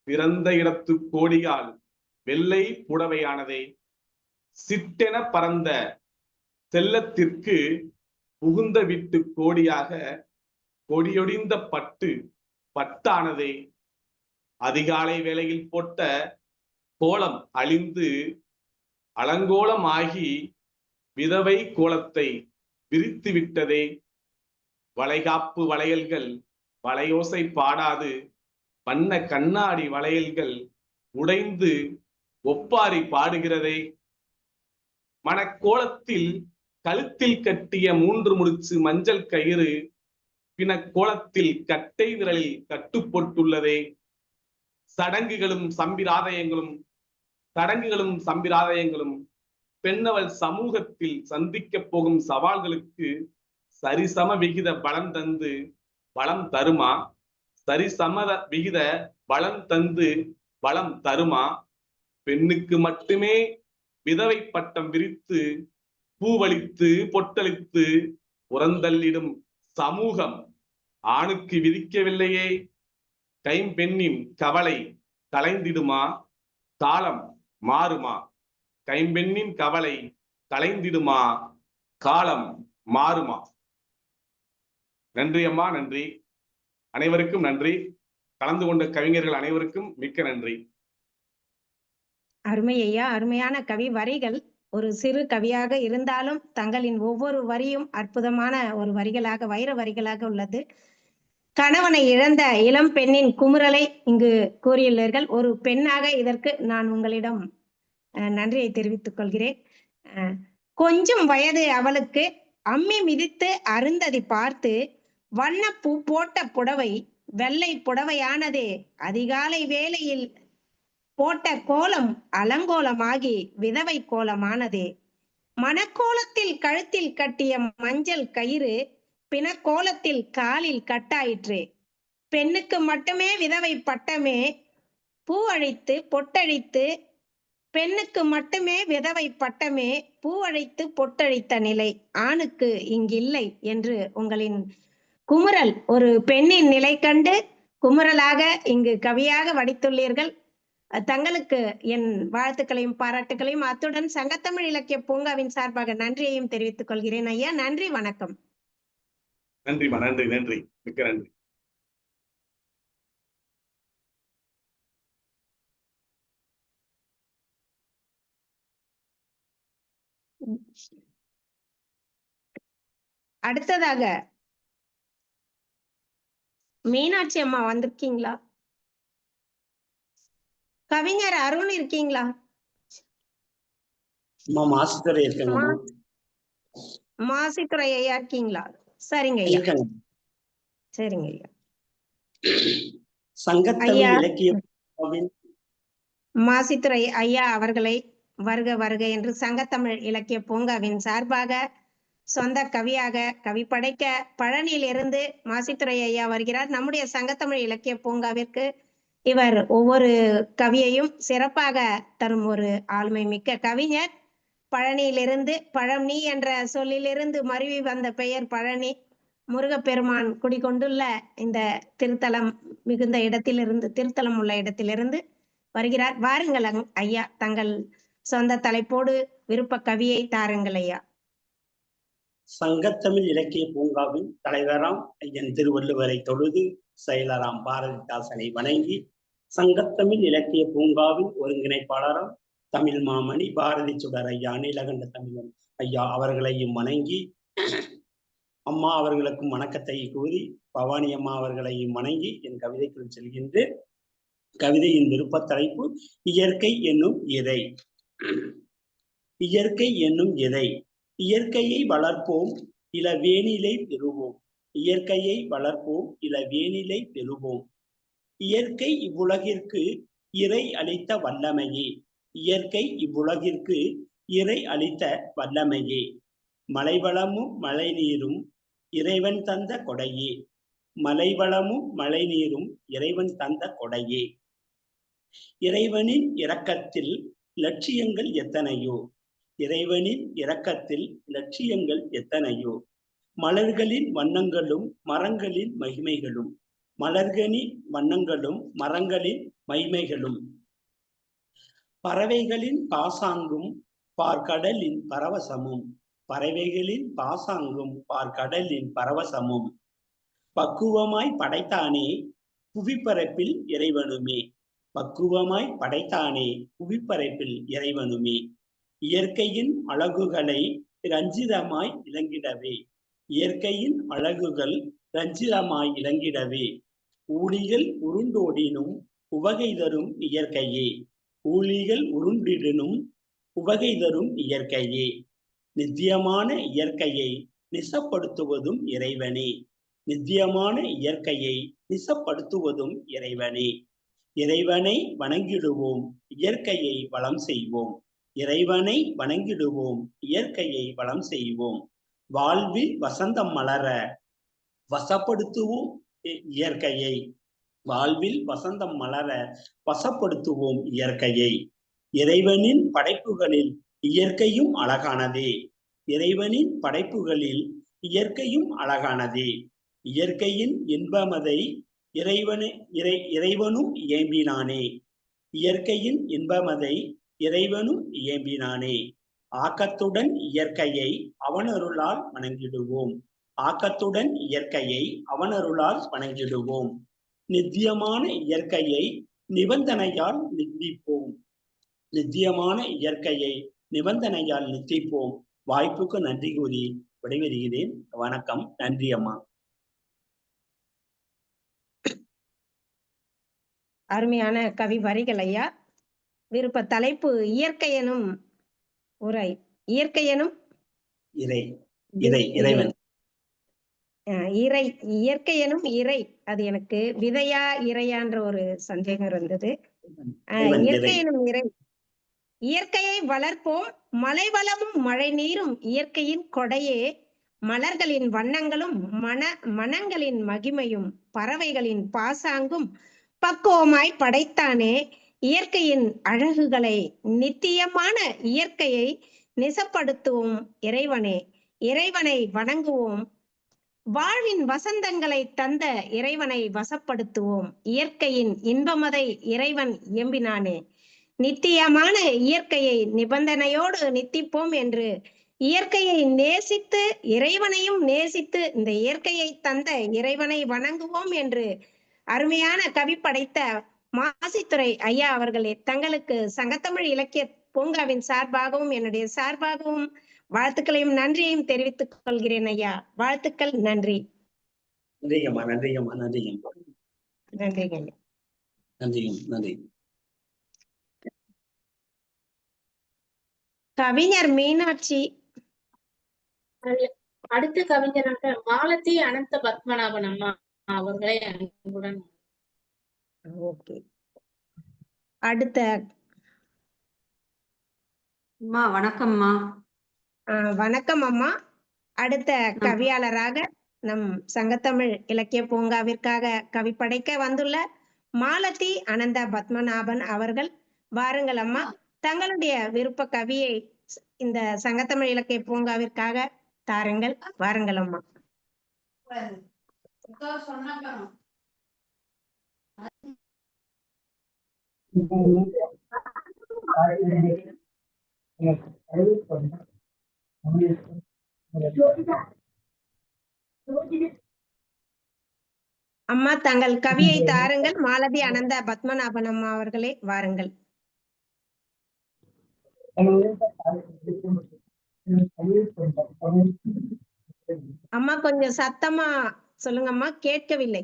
Speaker 10: பிறந்த இடத்து கோடியால் வெள்ளை புடவையானதே, சிட்டென பறந்த செல்லத்திற்கு புகுந்த விட்டு கோடியாக கொடியொடிந்த பட்டானதே, அதிகாலை வேளையில் போட்ட கோலம் அழிந்து அலங்கோலமாகி விதவை கோலத்தை விரித்து விட்டதே, வளைகாப்பு வளையல்கள் வளையோசை பாடாது வண்ண கண்ணாடி வளையல்கள் உடைந்து ஒப்பாரி பாடுகிறதே, மணக்கோலத்தில் கழுத்தில் கட்டிய 3 முடிச்சு மஞ்சள் கயிறு பிணக்கோலத்தில் கட்டை விரலில் கட்டுப்பட்டுள்ளதே, சடங்குகளும் சம்பிராதயங்களும் பெண்ணவள் சமூகத்தில் சந்திக்க போகும் சவால்களுக்கு சரிசம விகித பலம் தந்து பலம் தருமா, சரிசம விகித பலம் தந்து பலம் தருமா, பெண்ணுக்கு மட்டுமே விதவை பட்டம் விரித்து பூவளித்து பொட்டளித்து புறந்தள்ளிடும் சமூகம் ஆணுக்கு விதிக்கவில்லையே, கைம்பெண்ணின் கவலை கலைந்திடுமா, காலம் மாறுமா, கைம்பெண்ணின் கவலை கலைந்திடுமா, காலம் மாறுமா. நன்றி அம்மா, நன்றி. அனைவருக்கும் நன்றி. கலந்து கொண்ட கவிஞர்கள் அனைவருக்கும் மிக்க நன்றி.
Speaker 2: அருமை ஐயா, அருமையான கவி வரிகள். ஒரு சிறு கவியாக இருந்தாலும் தங்களின் ஒவ்வொரு வரியும் அற்புதமான ஒரு வரிகளாக, வைர வரிகளாக உள்ளது. கணவனை இழந்த இளம் பெண்ணின் குமுறலை இங்கு கூறியுள்ளீர்கள். ஒரு பெண்ணாக இதற்கு நான் உங்களிடம் நன்றியை தெரிவித்துக் கொள்கிறேன். கொஞ்சம் வயது அவளுக்கு அம்மி மிதித்து அருந்ததி பார்த்து வண்ணப்பூ போட்ட புடவை வெள்ளை புடவையானதே. அதிகாலை வேளையில் போட்ட கோலம் அலங்கோலமாகி விதவை கோலமானதே. மணக்கோலத்தில் கழுத்தில் கட்டிய மஞ்சள் கயிறு பிணக்கோலத்தில் காலில் கட்டாயிற்று. பெண்ணுக்கு மட்டுமே விதவை பட்டமே பூ அழித்து பொட்டழித்து, பெண்ணுக்கு மட்டுமே விதவை பட்டமே பூ அழைத்து பொட்டழித்த நிலை ஆணுக்கு இங்கில்லை என்று உங்களின் குமுறல், ஒரு பெண்ணின் நிலை கண்டு குமுறலாக இங்கு கவியாக வடித்துள்ளீர்கள். தங்களுக்கு என் வாழ்த்துக்களையும் பாராட்டுகளையும் அத்துடன் சங்கத்தமிழ் இலக்கிய பூங்காவின் சார்பாக நன்றியையும் தெரிவித்துக் கொள்கிறேன் ஐயா. நன்றி, வணக்கம்.
Speaker 10: நன்றிமா, நன்றி நன்றி, மிக்க நன்றி.
Speaker 2: அடுத்ததாக மீனாட்சி அம்மா வந்திருக்கீங்களா? கவிஞர் அருண் இருக்கீங்களா? மாசித்துறை ஐயா இருக்கீங்களா? சரிங்க ஐயா, சரிங்க ஐயா.
Speaker 11: சங்கத்தமிழ் இலக்கிய
Speaker 2: மாசித்துறை ஐயா அவர்களை வருக வருக என்று சங்கத்தமிழ் இலக்கிய பூங்காவின் சார்பாக சொந்த கவியாக கவி படைக்க பழனியிலிருந்து மாசித்துறை ஐயா வருகிறார். நம்முடைய சங்கத்தமிழ் இலக்கிய பூங்காவிற்கு இவர் ஒவ்வொரு கவியையும் சிறப்பாக தரும் ஒரு ஆளுமை மிக்க கவிஞர். பழனியிலிருந்து, பழனி என்ற சொல்லிலிருந்து மருவி வந்த பெயர் பழனி. முருகப்பெருமான் குடிகொண்டுள்ள இந்த திருத்தலம் மிகுந்த இடத்திலிருந்து, திருத்தலம் உள்ள இடத்திலிருந்து வருகிறார். வாருங்கள் ஐயா, தங்கள் சொந்த தலைப்போடு விருப்ப கவியை தாருங்கள் ஐயா.
Speaker 11: சங்கத்தமிழ் இலக்கிய பூங்காவின் தலைவராம் ஐயன் திருவள்ளுவரை தொழுது, செயலராம் பாரதிதாசனை வணங்கி, சங்கத்தமிழ் இலக்கிய பூங்காவின் ஒருங்கிணைப்பாளராம் தமிழ் மாமணி பாரதி சுடர் ஐயா நீலகண்ட தமிழன் ஐயா அவர்களையும் வணங்கி, அம்மா அவர்களுக்கும் வணக்கத்தை கூறி, பவானி அம்மா அவர்களையும் வணங்கி என் கவிதைக்குள் செல்கின்றேன். கவிதையின் விருப்ப தலைப்பு இயற்கை என்னும் இறை. இயற்கை என்னும் இறை. இயற்கையை வளர்ப்போம், இளவேனிலை பெறுவோம். இயற்கையை வளர்ப்போம், இளவேனிலை பெறுவோம். இயற்கை இவ்வுலகிற்கு இறை அளித்த வல்லமையே. இயற்கை இவ்வுலகிற்கு இறை அளித்த வல்லமையே. மலைவளமும் மழை நீரும் இறைவன் தந்த கொடையே. மலைவளமும் மழை நீரும் இறைவன் தந்த கொடையே. இறைவனின் இரக்கத்தில் லட்சியங்கள் எத்தனையோ. இறைவனின் இரக்கத்தில் லட்சியங்கள் எத்தனையோ. மலர்களின் வண்ணங்களும் மரங்களின் மகிமைகளும். மலர்களின் வண்ணங்களும் மரங்களின் மகிமைகளும். பறவைகளின் பாசாங்கும் பார்க்கடலின் பரவசமும். பறவைகளின் பாசாங்கும் பார்க்கடலின் பரவசமும். பக்குவமாய் படைத்தானே புவிப்பரப்பில் இறைவனுமே. பக்குவமாய் படைத்தானே புவிப்பரப்பில் இறைவனுமே. இயற்கையின் அழகுகளை ரஞ்சிதமாய் இலங்கிடவே. இயற்கையின் அழகுகள் ரஞ்சிதமாய் இலங்கிடவே. ஊழிகள் உருண்டோடினும் உவகை தரும் இயற்கையே. ஊழிகள் உருண்டிடனும் உவகை தரும் இயற்கையே. நித்தியமான இயற்கையை நிசப்படுத்துவதும் இறைவனே. நித்தியமான இயற்கையை நிசப்படுத்துவதும் இறைவனே. இறைவனை வணங்கிடுவோம், இயற்கையை வளம் செய்வோம். இறைவனை வணங்கிடுவோம், இயற்கையை வளம் செய்வோம். வாழ்வில் வசந்தம் மலர வசப்படுத்துவோம் இயற்கையை. வாழ்வில் வசந்தம் மலர வசப்படுத்துவோம் இயற்கையை. இறைவனின் படைப்புகளில் இயற்கையும் அழகானதே. இறைவனின் படைப்புகளில் இயற்கையும் அழகானதே. இயற்கையின் இன்பமதை இறைவனும் இயம்பினானே. இயற்கையின் இன்பமதை இறைவனும் இயம்பினானே. ஆக்கத்துடன் இயற்கையை அவனருளால் வணங்கிடுவோம். ஆக்கத்துடன் இயற்கையை அவனருளால் வணங்கிடுவோம். நித்தியமான இயற்கையை நிபந்தனையால் நிந்திப்போம். நித்தியமான இயற்கையை நிபந்தனையால் நித்திப்போம். வாய்ப்புக்கு நன்றி கூறி விடைபெறுகிறேன். வணக்கம். நன்றி அம்மா.
Speaker 2: அருமையான கவி வரிகள் ஐயா. விருப்ப தலைப்பு இயற்கை எனும் உரை. இயற்கை எனும்
Speaker 11: இறை, இறைவன்.
Speaker 2: இறை, இயற்கை எனும் இறை, அது எனக்கு விதையா இறையான்ற ஒரு சந்தேகம் இருந்தது. இயற்கை எனும் இறை, இயற்கையை வளர்ப்போம், மழை வளமும் மழை நீரும் இயற்கையின் கொடையே, மலர்களின் வண்ணங்களும் மனங்களின் மகிமையும் பறவைகளின் பாசாங்கும் பக்குவமாய் படைத்தானே, இயற்கையின் அழகுகளை நித்தியமான இயற்கையை நிசப்படுத்துவோம் இறைவனே, இறைவனை வணங்குவோம், வாழ்வின் வசந்தங்களை தந்த இறைவனை வசப்படுத்துவோம், இயற்கையின் இன்பமதை இறைவன் இயம்பினானே, நித்தியமான இயற்கையை நிபந்தனையோடு நித்திப்போம் என்று இயற்கையை நேசித்து இறைவனையும் நேசித்து இந்த இயற்கையை தந்த இறைவனை வணங்குவோம் என்று அருமையான கவி படைத்த மாசித்துறை ஐயா அவர்களே, தங்களுக்கு சங்கத்தமிழ் இலக்கிய பூங்காவின் சார்பாகவும் என்னுடைய சார்பாகவும் வாழ்த்துக்களையும் நன்றியையும் தெரிவித்துக் கொள்கிறேன் ஐயா. வாழ்த்துக்கள். நன்றி.
Speaker 11: நன்றிங்கம்மா, நன்றிங்கம்மா, நன்றிங்கம்மா,
Speaker 2: நன்றிங்க.
Speaker 11: நன்றி.
Speaker 2: கவிஞர் மீனாட்சி.
Speaker 1: அடுத்த கவிஞராக மாலதி அனந்த பத்மநாபன் அம்மா அவர்களை அன்புடன்.
Speaker 2: ஓகே. அடுத்த
Speaker 12: அம்மா வணக்கம்மா.
Speaker 2: வணக்கம் அம்மா. அடுத்த கவியாளராக நம் சங்கத்தமிழ் இலக்கிய பூங்காவிற்காக கவி படைக்க வந்துள்ள மாலதி அனந்த பத்மநாபன் அவர்கள், வாருங்கள் அம்மா. தங்களுடைய விருப்ப கவியை இந்த சங்கத்தமிழ் இலக்கிய பூங்காவிற்காக தாருங்கள். வாருங்கள் அம்மா. அம்மா தங்கள் கவியை தாருங்கள். மாலதி அனந்த பத்மநாபன் அம்மா அவர்களே, வாருங்கள். அம்மா கொஞ்சம் சத்தமா சொல்லுங்கம்மா, கேட்கவில்லை.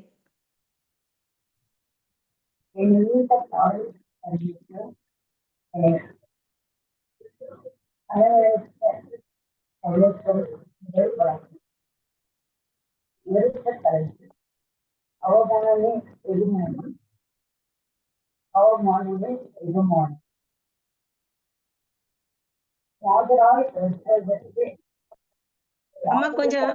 Speaker 2: அம்மா கொஞ்சம்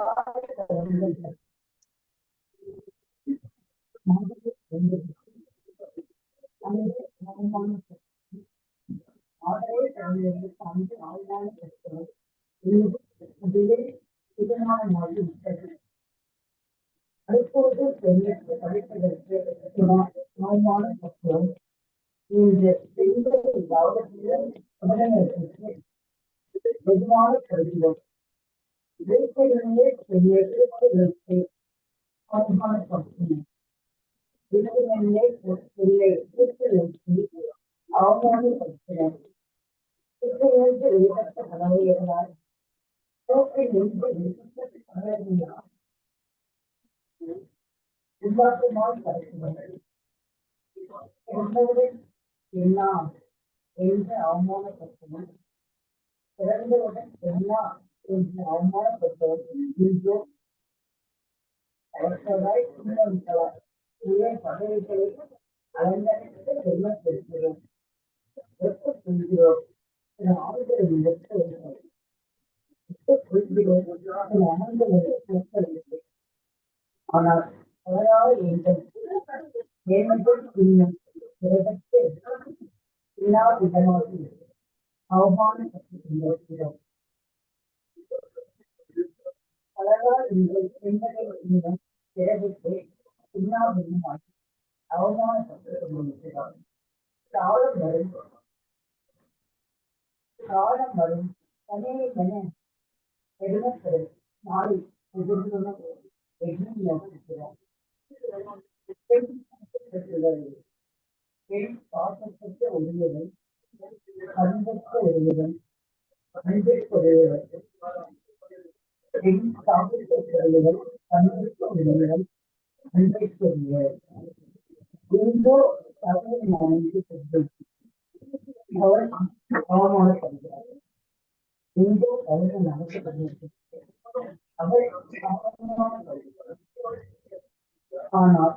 Speaker 13: ஆனால்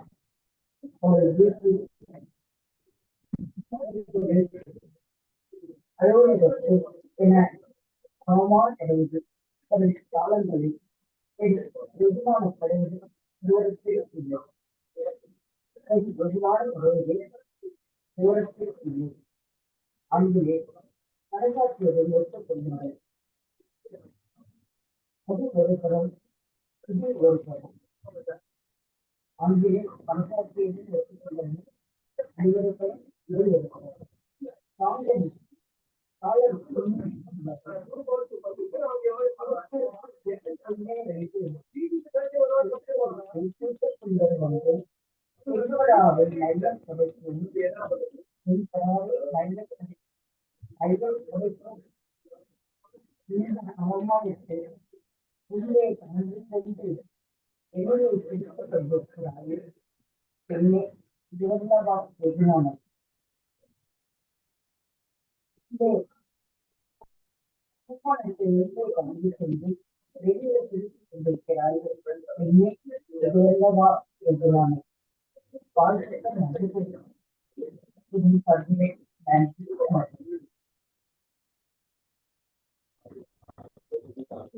Speaker 13: அவர் வீட்டில் அலுவலகத்தில் என அவமானமடைந்து தனது காலங்களில் வெகுமானப்படைந்து தூரத்தில் இல்லை. வெகுமானப்படுவதே தூரத்தில் இல்லை. அங்கே அரசாட்சியதை ஒத்துக்கொண்டார். அது ஒரு புறம், இது ஒரு புறம். அங்கே அரசாட்சியை ஒத்துக்கொண்டது அனைவருக்கும் இது ஒரு புறம்.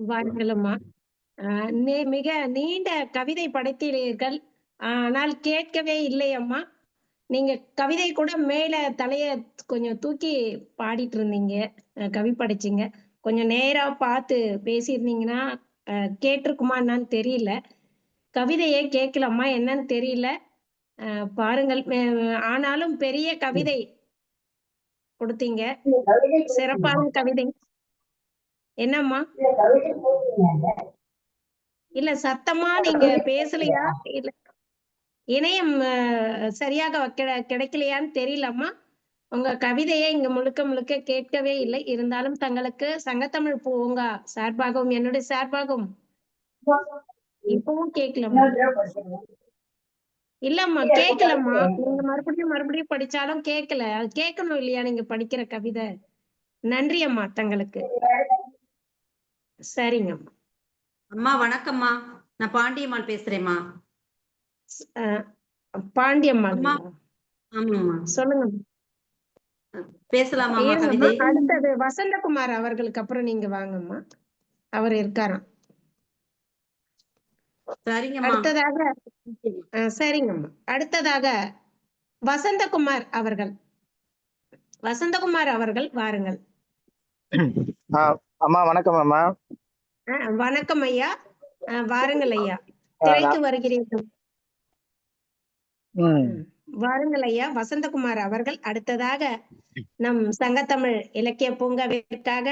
Speaker 2: வாருங்களம்மா. மிக நீண்ட கவிதை படைத்தீர்கள், ஆனால் கேட்கவே இல்லை அம்மா. நீங்க கவிதை கூட மேல தலைய கொஞ்சம் தூக்கி பாடிட்டு இருந்தீங்க, கவி படைச்சிங்க. கொஞ்சம் நேரா பார்த்து பேசியிருந்தீங்கன்னா கேட்டிருக்குமா என்னன்னு தெரியல. கவிதையே கேட்கலம்மா, என்னன்னு தெரியல. பாருங்கள், ஆனாலும் பெரிய கவிதை கொடுத்தீங்க, சிறப்பான கவிதை. என்னம்மா? இல்ல சத்தமா நீங்க பேசலையா, இல்ல இணையம் சரியாக கிடைக்கலையான்னு தெரியலம்மா. உங்க கவிதையை இங்க முழுக்க முழுக்க கேட்கவே இல்லை. இருந்தாலும் தங்களுக்கு சங்கத்தமிழ் பூங்கா சார்பாகவும் என்னுடைய சார்பாகவும் இப்பவும் கேட்கலம்மா. இல்லம்மா கேட்கலம்மா. நீங்க மறுபடியும் படிச்சாலும் கேட்கல. அது கேட்கணும் இல்லையா நீங்க படிக்கிற கவிதை? நன்றி அம்மா தங்களுக்கு. சரிங்கம்மா.
Speaker 12: அம்மா வணக்கம்மா, நான் பாண்டியம்மாள் பேசுறேம்மா.
Speaker 2: பாண்டியம்மாள்?
Speaker 12: ஆமாம்மா,
Speaker 2: சொல்லுங்க.
Speaker 12: பேசலாமா?
Speaker 2: அடுத்தது வசந்தகுமார் அவர்களுக்கு அப்புறம் நீங்க வாங்கம்மா, அவர் இருக்காராம்.
Speaker 12: சரிங்கம்மா.
Speaker 2: அடுத்ததாக சரிங்கம்மா, அடுத்ததாக வசந்தகுமார் அவர்கள். வசந்தகுமார் அவர்கள் வாருங்கள்.
Speaker 14: அம்மா வணக்கம் அம்மா.
Speaker 2: வணக்கம் ஐயா, வாருங்கள் ஐயா. திரைக்கு வருகிறீர்கள். வாருங்கள் ஐயா. வசந்தகுமார் அவர்கள் அடுத்ததாக நம் சங்கத்தமிழ் இலக்கிய பூங்காவிற்காக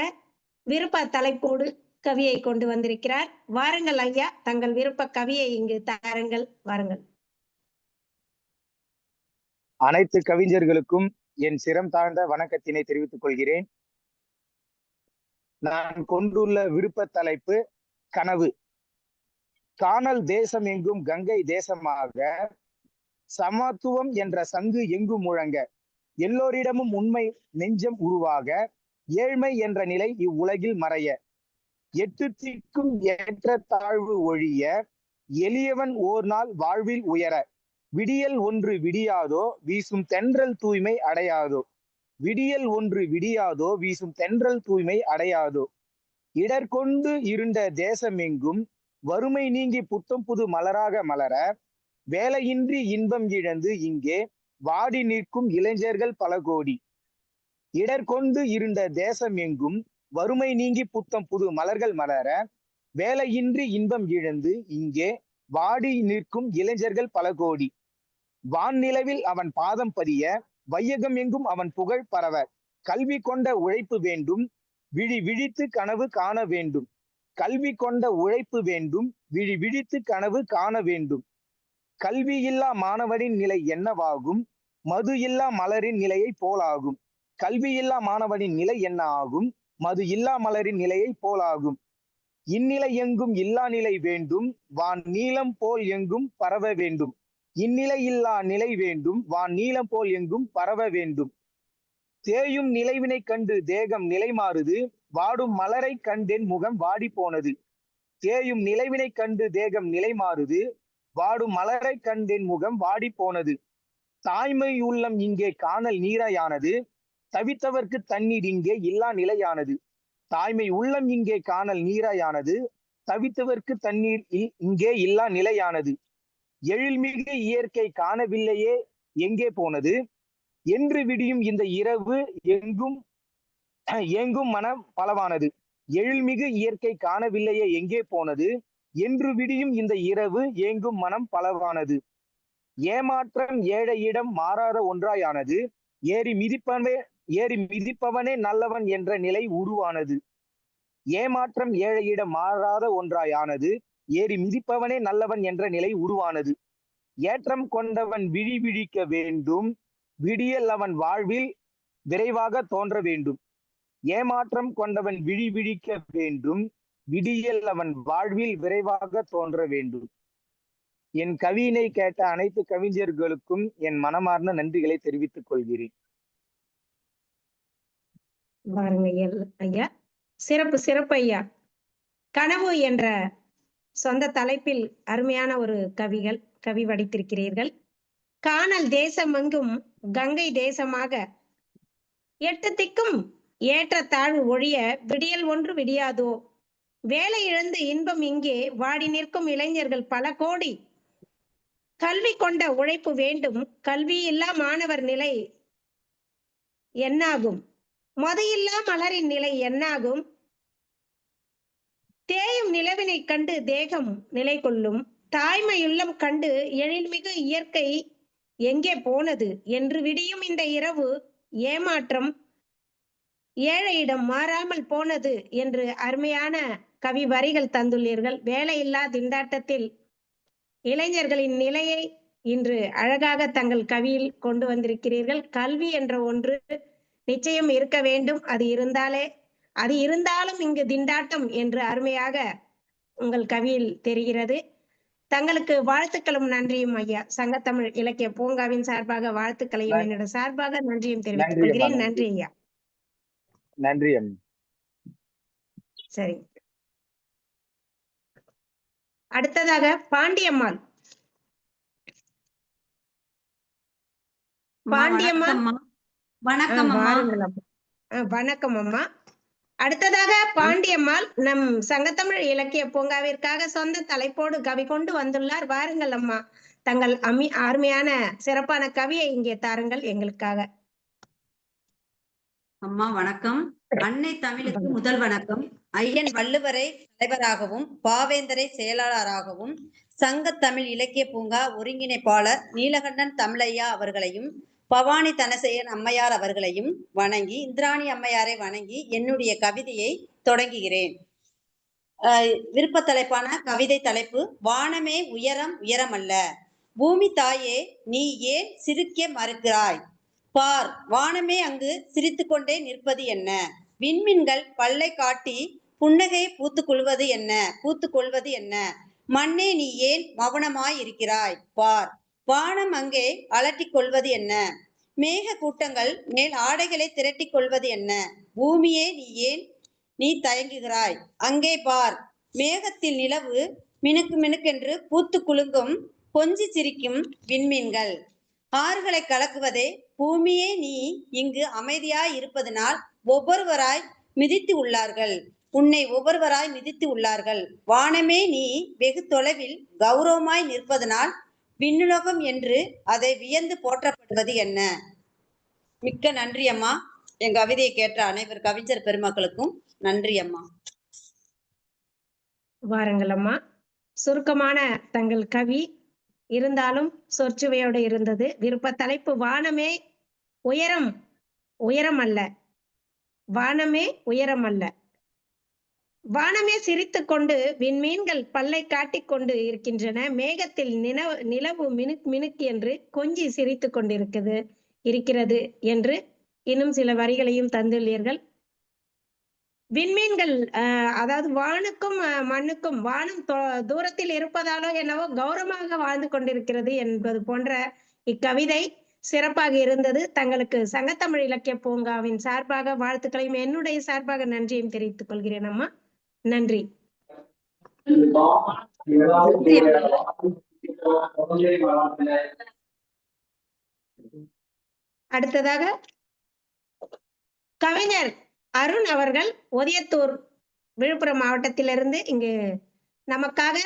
Speaker 2: விருப்ப தலைப்போடு கவியை கொண்டு வந்திருக்கிறார். வாருங்கள் ஐயா, தங்கள் விருப்ப கவியை இங்கு தாருங்கள். வாருங்கள்.
Speaker 14: அனைத்து கவிஞர்களுக்கும் என் சிரம் தாழ்ந்த வணக்கத்தினை தெரிவித்துக் கொள்கிறேன். நான் கொண்டுள்ள விருப்ப தலைப்பு கனவு. காணல் தேசம் எங்கும் கங்கை தேசமாக, சமத்துவம் என்ற சங்கு எங்கும் முழங்க, எல்லோரிடமும் உண்மை நெஞ்சம் உருவாக, ஏழ்மை என்ற நிலை இவ்வுலகில் மறைய, எட்டு திக்கும் ஏற்ற தாழ்வு ஒழிய, எளியவன் ஓர் நாள் வாழ்வில் உயர, விடியல் ஒன்று விடியாதோ வீசும் தென்றல் தூய்மை அடையாதோ, விடியல் ஒன்று விடியாதோ வீசும் தென்றல் தூய்மை அடையாதோ, இடர்கொண்டு இருண்ட தேசமெங்கும் வறுமை நீங்கி புத்தம் புது மலராக மலர, வேலையின்றி இன்பம் இழந்து இங்கே வாடி நிற்கும் இளைஞர்கள் பல கோடி. இடர்கொண்டு இருண்ட தேசம் எங்கும் வறுமை நீங்கி புத்தம் புது மலர்கள் மலர, வேலையின்றி இன்பம் இழந்து இங்கே வாடி நிற்கும் இளைஞர்கள் பல கோடி. வான்நிலவில் அவன் பாதம் பதிய, வையகம் எங்கும் அவன் புகழ் பரவ, கல்வி கொண்ட உழைப்பு வேண்டும், விழி விழித்து கனவு காண வேண்டும். கல்வி கொண்ட உழைப்பு வேண்டும், விழி விழித்து கனவு காண வேண்டும். கல்வி இல்லா மாணவனின் நிலை என்னவாகும், மது இல்லா மலரின் நிலையை போலாகும். கல்வி இல்லா மாணவனின் நிலை என்ன ஆகும், மது இல்லா மலரின் நிலையை போலாகும். இந்நிலை எங்கும் இல்லா நிலை வேண்டும், வான் நீளம் போல் எங்கும் பரவ வேண்டும். இந்நிலை இல்லா நிலை வேண்டும், வான் நீளம் போல் எங்கும் பரவ வேண்டும். தேயும் நிலைவினை கண்டு தேகம் நிலை மாறுது, வாடும் மலரை கண்டேன் முகம் வாடி போனது. தேயும் நிலைவினை கண்டு தேகம் நிலை மாறுது, வாடும் மலரை கண்டேன் முகம் வாடி போனது. தாய்மை உள்ளம் இங்கே காணல் நீராயானது. தவித்தவர்க்கு தண்ணீர் இங்கே இல்லா நிலையானது. தாய்மை உள்ளம் இங்கே காணல் நீராயானது. தவித்தவர்க்கு தண்ணீர் இங்கே இல்லா நிலையானது. எழில்மிகு இயற்கை காணவில்லையே எங்கே போனது. என்று விடியும் இந்த இரவு எங்கும் மனம் பலவானது. எழில்மிகு இயற்கை காணவில்லையே எங்கே போனது. என்று விடியும் இந்த இரவு எங்கும் மனம் பலவானது. ஏமாற்றம் ஏழையிடம் மாறாத ஒன்றாயானது. ஏறி மிதிப்பவனே நல்லவன் என்ற நிலை உருவானது. ஏமாற்றம் ஏழையிடம் மாறாத ஒன்றாயானது. ஏறி மிதிப்பவனே நல்லவன் என்ற நிலை உருவானது. ஏற்றம் கொண்டவன் விழி விழிக்க வேண்டும். விடியல் அவன் வாழ்வில் விரைவாக தோன்ற வேண்டும். ஏமாற்றம் கொண்டவன் விழி விழிக்க வேண்டும். விடியல் அவன் வாழ்வில் விரைவாக தோன்ற வேண்டும். என் கவியினை கேட்ட அனைத்து கவிஞர்களுக்கும் என் மனமார்ந்த நன்றிகளை தெரிவித்துக் கொள்கிறேன்.
Speaker 2: ஐயா, சிறப்பு சிறப்பு ஐயா. கனவு என்ற சொந்த தலைப்பில் அருமையான ஒரு கவி வடித்திருக்கிறீர்கள். காணல் தேசமெங்கும் கங்கை தேசமாக 8 திக்கும் ஏற்ற தாழ்வு ஒழிய விடியல் ஒன்று விடியாதோ. வேலை இழந்து இன்பம் இங்கே வாடி நிற்கும் இளைஞர்கள் பல கோடி. கல்வி கொண்ட உழைப்பு வேண்டும். கல்வி இல்லா மாணவர் நிலை என்னாகும். மதையில்லா மலரின் நிலை என்னாகும். தேயும் நிலவினை கண்டு தேகம் நிலை கொள்ளும். தாய்மையுள்ளம் கண்டு எழில்மிகு இயற்கை எங்கே போனது. என்று விடியும் இந்த இரவு ஏமாற்றம் ஏழையிடம் மாறாமல் போனது என்று அருமையான கவி வரிகள் தந்துள்ளீர்கள். வேலையில்லா திண்டாட்டத்தில் இளைஞர்களின் நிலையை இன்று அழகாக தங்கள் கவியில் கொண்டு வந்திருக்கிறீர்கள். கல்வி என்ற ஒன்று நிச்சயம் இருக்க வேண்டும். அது இருந்தாலும் இங்கு திண்டாட்டம் என்று அருமையாக உங்கள் கவியில் தெரிகிறது. தங்களுக்கு வாழ்த்துக்களும் நன்றியும் ஐயா. சங்கத்தமிழ் இலக்கிய பூங்காவின் சார்பாக வாழ்த்துக்களையும் என்னோட சார்பாக நன்றியும் தெரிவித்துக் கொள்கிறேன். நன்றி ஐயா.
Speaker 14: நன்றி.
Speaker 2: சரி, அடுத்ததாக பாண்டியம்மாள்.
Speaker 12: வணக்கம்
Speaker 2: அம்மா. அடுத்ததாக பாண்டியம்மாள் நம் சங்கத்தமிழ் இலக்கிய பூங்காவிற்காக சொந்த தலைப்போடு கவி கொண்டு வந்துள்ளார். வாருங்கள் அம்மா, தங்கள் அருமையான சிறப்பான கவியை இங்கே தாருங்கள் எங்களுக்காக.
Speaker 12: அம்மா வணக்கம். அன்னை தமிழுக்கு முதல் வணக்கம். ஐயன் வள்ளுவரை தலைவராகவும் பாவேந்தரை செயலாளராகவும் சங்கத்தமிழ் இலக்கிய பூங்கா ஒருங்கிணைப்பாளர் நீலகண்டன் தமிழையா அவர்களையும் பவானி தனசேயன் அம்மையார் அவர்களையும் வணங்கி, இந்திராணி அம்மையாரை வணங்கி என்னுடைய கவிதையை தொடங்குகிறேன். விருப்ப தலைப்பான கவிதை தலைப்பு வானமே உயரம் உயரமல்ல. பூமி தாயே நீ ஏன் சிரிக்க மறுக்கிறாய். பார், வானமே அங்கு சிரித்து கொண்டே நிற்பது என்ன. விண்மீன்கள் பல்லை காட்டி புன்னகை பூத்துக்கொள்வது என்ன. மண்ணே நீ ஏன் மௌனமாய் இருக்கிறாய். பார், வானம் அங்கே அலட்டிக் கொள்வது என்ன. மேக கூட்டங்கள் மேல் ஆடைகளை திரட்டிக் கொள்வது என்ன. பூமியே நீ தயங்குகிறாய். அங்கே பார், மேகத்தில் நிலவு மினுக்கு மினுக்கென்று பூத்து குலுங்கும் கொஞ்சி சிரிக்கும் விண்மீன்கள். ஆறுகளை கலக்குவதே பூமியே நீ இங்கு அமைதியாய் இருப்பதனால் ஒவ்வொருவராய் மிதித்து உள்ளார்கள். உன்னை ஒவ்வொருவராய் மிதித்து உள்ளார்கள். வானமே நீ வெகு தொலைவில் கௌரவமாய் நிற்பதனால் விண்ணுலகம் என்று அதை வியந்து போற்றப்படுவது என்ன. மிக்க நன்றி அம்மா. என் கவிதையை கேட்ட அனைவர் கவிஞர் பெருமக்களுக்கும் நன்றி அம்மா.
Speaker 2: வாருங்கள் அம்மா. சுருக்கமான தங்கள் கவி இருந்தாலும் சொற்சுவையோடு இருந்தது. விருப்ப தலைப்பு வானமே உயரம் அல்ல. வானமே உயரம் அல்ல. வானமே சிரித்து கொண்டு விண்மீன்கள் பல்லை காட்டிக் கொண்டு இருக்கின்றன. மேகத்தில் நிலவு மினுக் மினுக் என்று கொஞ்சி சிரித்து இருக்கிறது என்று இன்னும் சில வரிகளையும் தந்துள்ளீர்கள். விண்மீன்கள் அதாவது வானுக்கும் மண்ணுக்கும் வானம் தூரத்தில் இருப்பதாலோ என்னவோ கௌரவமாக வாழ்ந்து கொண்டிருக்கிறது என்பது போன்ற இக்கவிதை சிறப்பாக இருந்தது. தங்களுக்கு சங்கத்தமிழ் இலக்கிய பூங்காவின் சார்பாக வாழ்த்துக்களையும் என்னுடைய சார்பாக நன்றியும் தெரிவித்துக் கொள்கிறேன் அம்மா. நன்றி. அடுத்ததாக கவிஞர் அருண் அவர்கள் ஒதியத்தூர் விழுப்புரம் மாவட்டத்திலிருந்து இங்கு நமக்காக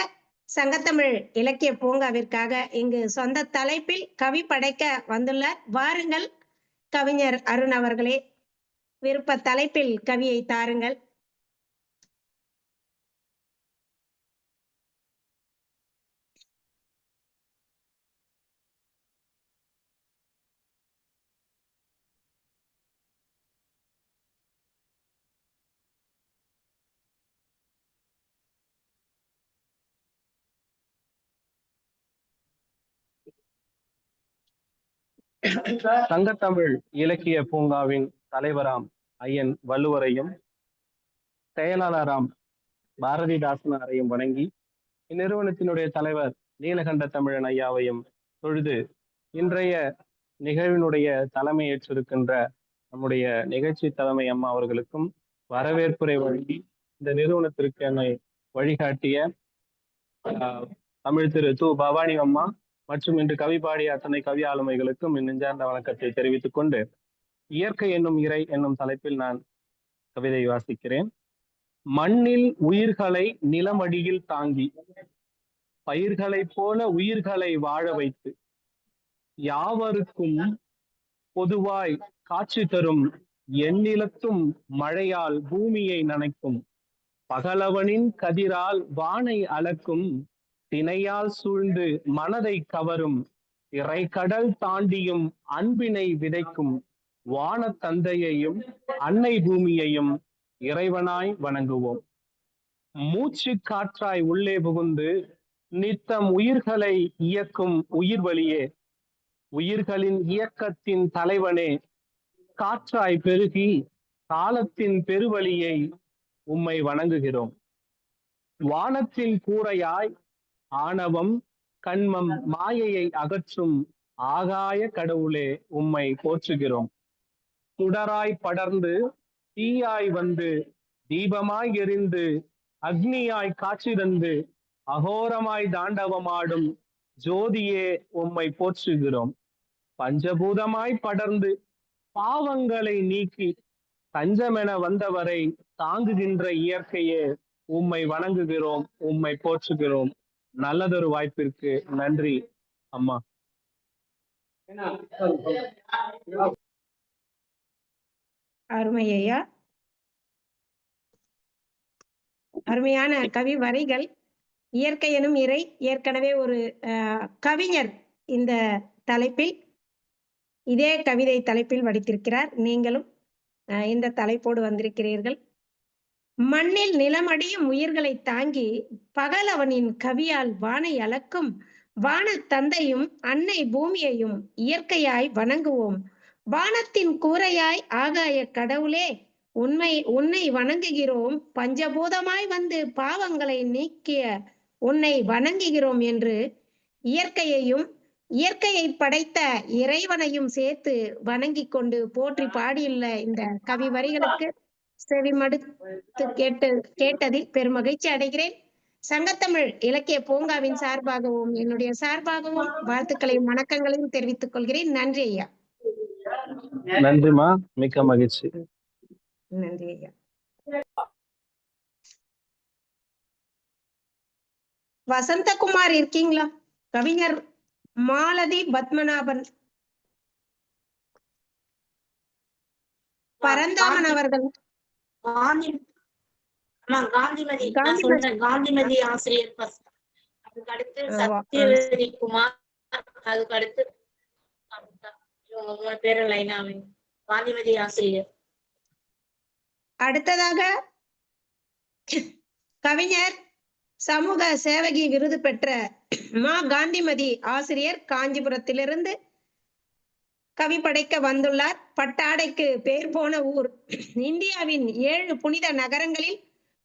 Speaker 2: சங்கத்தமிழ் இலக்கிய பூங்காவிற்காக இங்கு சொந்த தலைப்பில் கவி படைக்க வந்துள்ளார். வாருங்கள் கவிஞர் அருண் அவர்களே, விருப்ப தலைப்பில் கவியை தாருங்கள்.
Speaker 15: சங்கத்தமிழ் இலக்கிய பூங்காவின் தலைவராம் ஐயன் வள்ளுவரையும் செயலாளராம் பாரதிதாசனாரையும் வணங்கி, இந்நிறுவனத்தினுடைய தலைவர் நீலகண்ட தமிழன் ஐயாவையும் தொழுது, இன்றைய நிகழ்வினுடைய தலைமை ஏற்றிருக்கின்ற நம்முடைய நிகழ்ச்சி தலைமை அம்மா அவர்களுக்கும் வரவேற்புரை வழங்கி இந்த நிறுவனத்திற்கு என்னை வழிகாட்டிய தமிழ் திரு து பவானி அம்மா மற்றும் இன்று கவி பாடிய அத்தனை கவி ஆளுமைகளுக்கும் என் நெஞ்சார்ந்த வணக்கத்தை தெரிவித்துக் கொண்டு, இயற்கை என்னும் இறை என்னும் தலைப்பில் நான் கவிதை வாசிக்கிறேன். மண்ணில் உயிர்களை நிலமடியில் தாங்கி, பயிர்களைப் போல உயிர்களை வாழ வைத்து, யாவருக்கும் பொதுவாய் காட்சி தரும் எந்நிலத்தும் மழையால் பூமியை நனைக்கும், பகலவனின் கதிரால் வானை அளக்கும், திணையால் சூழ்ந்து மனதை கவரும், இறைக்கடல் தாண்டியும் அன்பினை விதைக்கும், வான தந்தையையும் அன்னை பூமியையும் இறைவனாய் வணங்குவோம். மூச்சு காற்றாய் உள்ளே புகுந்து நித்தம் உயிர்களை இயக்கும் உயிர் வழியே, உயிர்களின் இயக்கத்தின் தலைவனே, காற்றாய் பெருகி காலத்தின் பெருவழியை உம்மை வணங்குகிறோம். வானத்தின் கூரையாய் ஆணவம் கண்மம் மாயையை அகற்றும் ஆகாய கடவுளே உம்மை போற்றுகிறோம். சுடராய் படர்ந்து தீயாய் வந்து தீபமாய் எரிந்து அக்னியாய் காட்சி அகோரமாய் தாண்டவமாடும் ஜோதியே உம்மை போற்றுகிறோம். பஞ்சபூதமாய் படர்ந்து பாவங்களை நீக்கி தஞ்சமென வந்தவரை தாங்குகின்ற இயற்கையே உம்மை வணங்குகிறோம், உம்மை போற்றுகிறோம். நல்லதொரு வாய்ப்பிற்கு நன்றி அம்மா.
Speaker 2: அருமையா, அருமையான கவி வரிகள். இயற்கை எனும் இறை ஏற்கனவே ஒரு கவிஞர் இந்த தலைப்பில் இதே கவிதை தலைப்பில் வடித்திருக்கிறார். நீங்களும் இந்த தலைப்போடு வந்திருக்கிறீர்கள். மண்ணில் நிலமடியும் உயிர்களை தாங்கி பகலவனின் கவியால் வானை அளக்கும், வான தந்தையும் அன்னை பூமியையும் இயற்கையாய் வணங்குவோம். வானத்தின் கூரையாய் ஆகாய கடவுளே உன்னை வணங்குகிறோம். பஞ்சபூதமாய் வந்து பாவங்களை நீக்கிய உன்னை வணங்குகிறோம் என்று இயற்கையையும் இயற்கையை படைத்த இறைவனையும் சேர்த்து வணங்கி கொண்டு போற்றி பாடியுள்ள இந்த கவி வரிகளுக்கு செவிமடுத்து கேட்டதில் பெருமகிழ்ச்சி அடைகிறேன். சங்கத்தமிழ் இலக்கிய பூங்காவின் சார்பாகவும் என்னுடைய சார்பாகவும் வாழ்த்துக்களையும் வணக்கங்களையும் தெரிவித்துக் கொள்கிறேன். நன்றி ஐயா.
Speaker 15: நன்றிமா, மிக்க மகிழ்ச்சி.
Speaker 2: நன்றி ஐயா. வசந்தகுமார் இருக்கீங்களா? கவிஞர் மாலதி பத்மநாபன் பரந்தாமன் அவர்கள்.
Speaker 1: காந்திமதி ஆசிரியர், அதுக்கு அடுத்து சத்யவதி குமார், அதுக்கு அடுத்து பேரு லைனாவே காந்திமதி ஆசிரியர்.
Speaker 2: அடுத்ததாக கவிஞர் சமூக சேவகி விருது பெற்ற மா காந்திமதி ஆசிரியர் காஞ்சிபுரத்திலிருந்து கவி படைக்க வந்துள்ளார். பட்டாடைக்கு பேர் போன ஊர். இந்தியாவின் 7 புனித நகரங்களில்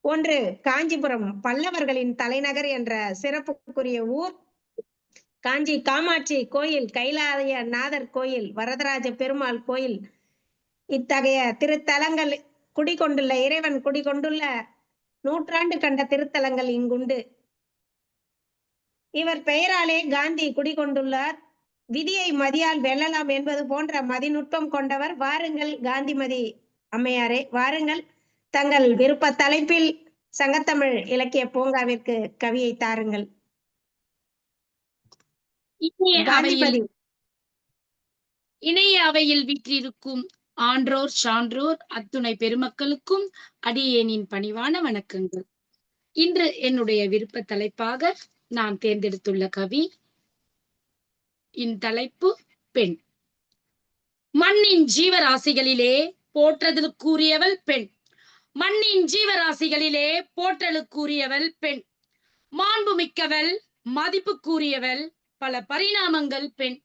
Speaker 2: ஒன்று காஞ்சிபுரம், பல்லவர்களின் தலைநகர் என்ற சிறப்புக்குரிய ஊர். காஞ்சி காமாட்சி கோயில், கைலாய நாதர் கோயில், வரதராஜ பெருமாள் கோயில், இத்தகைய திருத்தலங்கள் குடிகொண்டுள்ள இறைவன் குடிகொண்டுள்ள 100 ஆண்டு கண்ட திருத்தலங்கள் இங்குண்டு. இவர் பெயராலே காந்தி குடிகொண்டுள்ளார். விதியை மதியால் வெல்லலாம் என்பது போன்ற மதிநுட்பம் கொண்டவர். வாருங்கள் காந்திமதி அம்மையாரே, வாருங்கள். தங்கள் விருப்ப தலைப்பில் சங்கத்தமிழ் இலக்கிய பூங்காவிற்கு கவியை தாருங்கள்.
Speaker 16: இணைய அவையில் வீற்றிருக்கும் ஆன்றோர் சான்றோர் அத்துணை பெருமக்களுக்கும் அடியேனின் பணிவான வணக்கங்கள். இன்று என்னுடைய விருப்ப தலைப்பாக நான் தேர்ந்தெடுத்துள்ள கவி தலைப்பு பெண். மண்ணின் ஜீவராசிகளிலே போற்றலுக்குரியவள் பெண். மண்ணின் ஜீவராசிகளிலே போற்றலுக்குரியவள் பெண். மாண்புமிக்கவள், மதிப்புக்குரியவள், பல பரிணாமங்கள் பெண்.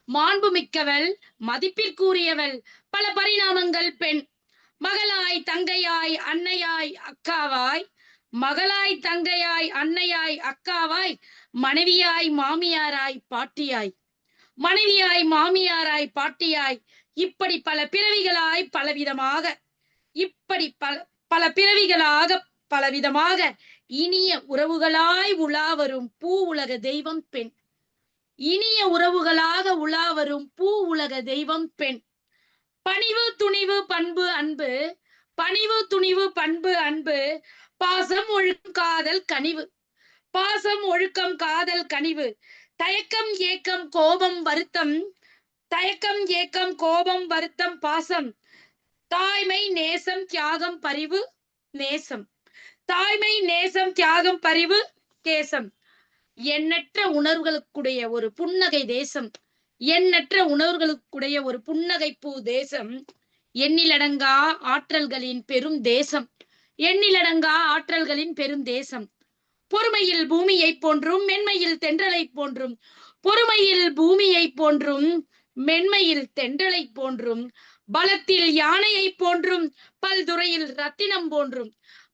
Speaker 16: மாண்புமிக்கவள், மதிப்பிற்குரியவள், பல பரிணாமங்கள் பெண். மகளாய், தங்கையாய், அன்னையாய், அக்காவாய், மகளாய், தங்கையாய், அன்னையாய், அக்காவாய், மனைவியாய், மாமியாராய், பாட்டியாய், மனைவியாய், மாமியாராய், பாட்டியாய், இப்படி பல பிறவிகளாய் பலவிதமாக, இப்படி பல பிறவிகளாக பலவிதமாக இனிய உறவுகளாய் உலா வரும் பூ உலக தெய்வம் பெண். இனிய உறவுகளாக உலா வரும் பூ உலக தெய்வம் பெண். பணிவு, துணிவு, பண்பு, அன்பு. பணிவு, துணிவு, பண்பு, அன்பு. பாசம், ஒழுக்கம், காதல், கனிவு. பாசம், ஒழுக்கம், காதல், கனிவு. தயக்கம், ஏக்கம், கோபம், வருத்தம். தயக்கம், ஏக்கம், கோபம், வருத்தம், பாசம். தாய்மை, நேசம், தியாகம், பரிவு, நேசம். தாய்மை, நேசம், தியாகம், பரிவு, தேசம். எண்ணற்ற உணர்வுகளுக்குடைய ஒரு புன்னகை தேசம். எண்ணற்ற உணர்வுகளுக்குடைய ஒரு புன்னகை பூ தேசம். எண்ணிலடங்கா ஆற்றல்களின் பெரும் தேசம். எண்ணிலடங்கா ஆற்றல்களின் பெரும் தேசம். பொறுமையில் பூமியை போன்றும் மென்மையில் தென்றலை போன்றும். பொறுமையில் பூமியை போன்றும் மென்மையில் தென்றலை போன்றும். பலத்தில் யானையை போன்றும் பல்துறையில் ரத்தினம் போன்றும்.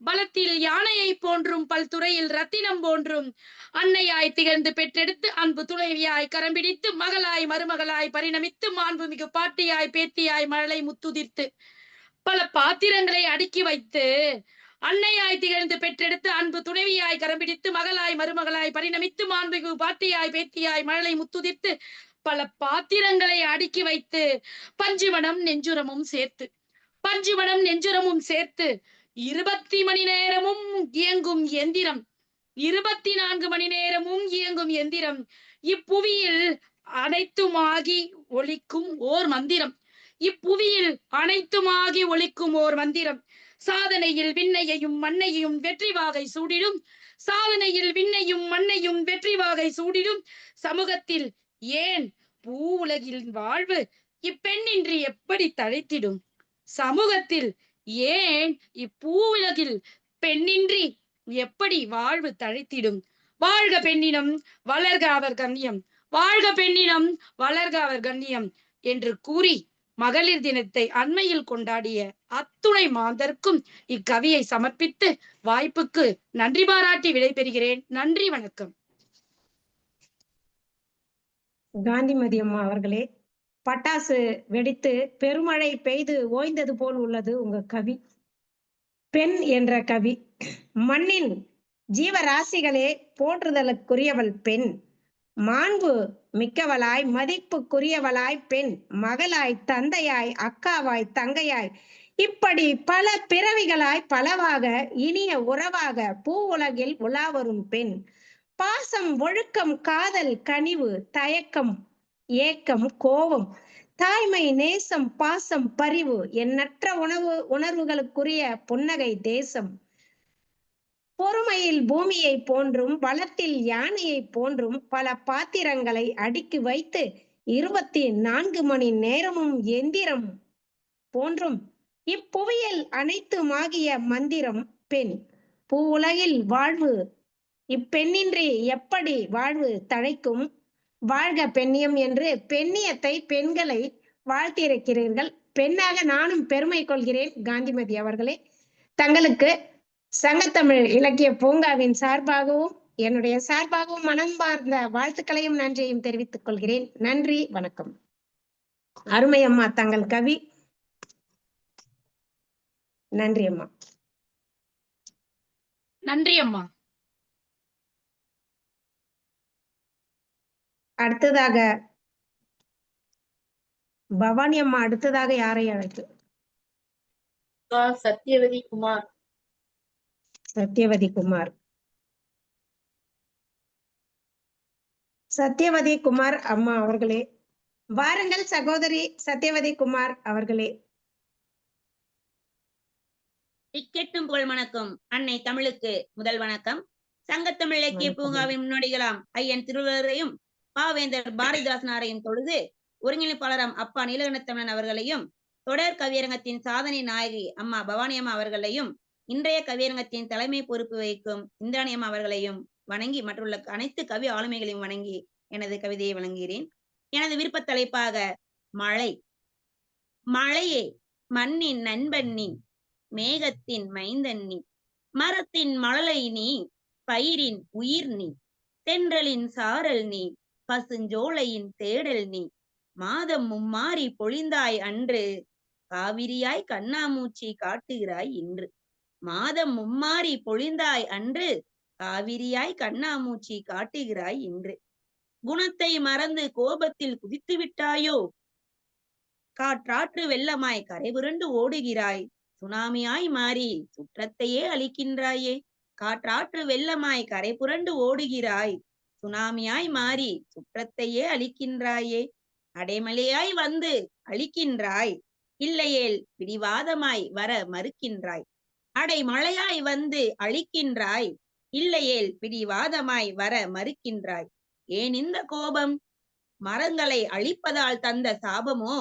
Speaker 16: பலத்தில் யானையை போன்றும் பல்துறையில் ரத்தினம் போன்றும். அன்னையாய் திகழ்ந்து பெற்றெடுத்து அன்பு துணைவியாய் கரம்பிடித்து மகளாய் மருமகளாய் பரிணமித்து மாண்புமிகு பாட்டியாய் பேத்தியாய் மழலை முத்துதிர்த்து பல பாத்திரங்களை அடுக்கி வைத்து அன்னையாய் திகழ்ந்து பெற்றெடுத்து அன்பு துணைவியாய் கரம்பிடித்து மகளாய் மருமகளாய் பரிணமித்து மாண்புமிகு பாட்டியாய் பேத்தியாய் மழலை முத்துதிர்த்து பல பாத்திரங்களை அடுக்கி வைத்து பஞ்சுமணம் நெஞ்சுரமும் சேர்த்து, பஞ்சுமணம் நெஞ்சுரமும் சேர்த்து 20 மணி நேரமும் இயங்கும் எந்திரம். 24 மணி நேரமும் இயங்கும் எந்திரம். இப்புவியில் அனைத்துமாகி ஒலிக்கும் ஓர் மந்திரம். இப்புவியில் அனைத்துமாகி ஒலிக்கும் ஓர் மந்திரம். சாதனையில் விண்ணையையும் மண்ணையும் வெற்றி வாகை சூடிடும். சாதனையில் விண்ணையும் மண்ணையும் வெற்றி வாகை சூடிடும். சமூகத்தில் ஏன் பூ உலகில் வாழ்வு இப்பெண்ணின்றி எப்படி தழைத்திடும்? சமூகத்தில் ஏன் இப்பூ உலகில் பெண்ணின்றி எப்படி வாழ்வு தழைத்திடும்? வாழ்க பெண்ணினம், வளர்க அவர் கண்ணியம். வாழ்க பெண்ணினம், வளர்க அவர் கண்ணியம் என்று கூறி மகளிர் தினத்தை அண்மையில் கொண்டாடிய அத்துணை மாந்தர்க்கும் இக்கவியை சமர்ப்பித்து வாய்ப்புக்கு நன்றி பாராட்டி விடைபெறுகிறேன். நன்றி, வணக்கம்.
Speaker 2: காந்திமதி அம்மா அவர்களே, பட்டாசு வெடித்து பெருமழை பெய்து ஓய்ந்தது போல் உள்ளது உங்க கவி. பெண் என்ற கவி. மண்ணின் ஜீவராசிகளே போற்றுதலுக்குரியவள் பெண். மாண்பு மிக்கவளாய் மதிப்புக்குரியவளாய் பெண். மகளாய், தந்தையாய், அக்காவாய், தங்கையாய், இப்படி பல பிறவிகளாய் பலவாக இனிய உறவாக பூ உலகில் உலா வரும் பெண். பாசம், ஒழுக்கம், காதல், கனிவு, தயக்கம், ஏக்கம், கோபம், தாய்மை, நேசம், பாசம், பரிவு, எண்ணற்ற உணர்வுகளுக்குரிய புன்னகை தேசம். பொறுமையில் பூமியை போன்றும் பலத்தில் யானையை போன்றும் பல பாத்திரங்களை அடுக்கி வைத்து 24 மணி நேரமும் எந்திரம் போன்றும் இப்புவியில் அனைத்துமாகிய மந்திரம் பெண். பூ உலகில் வாழ்வு இப்பெண்ணின்றி எப்படி வாழ்வு தழைக்கும்? வாழ்க பெண்ணியம் என்று பெண்ணியத்தை, பெண்களை வாழ்த்தியிருக்கிறீர்கள். பெண்ணாக நானும் பெருமை கொள்கிறேன். காந்திமதி அவர்களே, தங்களுக்கு சங்கத்தமிழ் இலக்கிய பூங்காவின் சார்பாகவும் என்னுடைய சார்பாகவும் மனம்பார்ந்த வாழ்த்துக்களையும் நன்றியையும் தெரிவித்துக் கொள்கிறேன். நன்றி, வணக்கம். அருமை அம்மா தங்கள் கவி. நன்றி அம்மா.
Speaker 16: நன்றி அம்மா.
Speaker 2: அடுத்ததாக பவானி அம்மா, அடுத்ததாக யாரை அழைத்து?
Speaker 1: சத்யவதி குமார்.
Speaker 2: சத்யவதி குமார். சத்யவதி குமார் அம்மா அவர்களே, வாருங்கள் சகோதரி சத்யவதி குமார் அவர்களே.
Speaker 17: இக்கெட்டும் புகழ் வணக்கம். அன்னை தமிழுக்கு முதல் வணக்கம். சங்கத்தமிழ் இலக்கிய பூங்காவின் முன்னோடிகளாம் ஐயன் திருவள்ளுவரையும் பாவேந்தர் பாரதிதாசனாரையும் தொழுது ஒருங்கிணைப்பாளராம் அப்பா நீலகண்டத்தமிழன் அவர்களையும் தொடர் கவியரங்கத்தின் சாதனை நாயகி அம்மா பவானி அம்மா அவர்களையும் இன்றைய கவியரங்கத்தின் தலைமை பொறுப்பு வகிக்கும் இந்திராணி அம்மா அவர்களையும் வணங்கி மற்றுள்ள அனைத்து கவி ஆளுமைகளையும் வணங்கி எனது கவிதையை வழங்குகிறேன். எனது விருப்ப தலைப்பாக மழை. மழையே மண்ணின் நண்பன் நீ, மேகத்தின் மைந்தன் நீ, மரத்தின் மழலை நீ, பயிரின் உயிர் நீ, தென்றலின் சாரல் நீ, பசுஞ்சோலையின் தேடல் நீ, மாதம் மும்மாறி பொழிந்தாய் அன்று, காவிரியாய் கண்ணாமூச்சி காட்டுகிறாய் இன்று. மாதம் மும்மாறி பொழிந்தாய் அன்று, காவிரியாய் கண்ணாமூச்சி காட்டுகிறாய் இன்று. குணத்தை மறந்து கோபத்தில் குதித்து விட்டாயோ, காற்றாற்று வெள்ளமாய் கரைபுரண்டு ஓடுகிறாய், சுனாமியாய் மாறி சுற்றத்தையே அழிக்கின்றாயே. காற்றாற்று வெள்ளமாய் கரை புரண்டு ஓடுகிறாய், சுனாமியாய் மாறி சுற்றத்தையே அழிக்கின்றாயே. அடைமழையாய் வந்து அழிக்கின்றாய், இல்லையேல் பிடிவாதமாய் வர மறுக்கின்றாய். அடைமழையாய் வந்து அழிக்கின்றாய், இல்லையேல் பிடிவாதமாய் வர மறுக்கின்றாய். ஏன் இந்த கோபம்? மரங்களை அழிப்பதால் தந்த சாபமோ?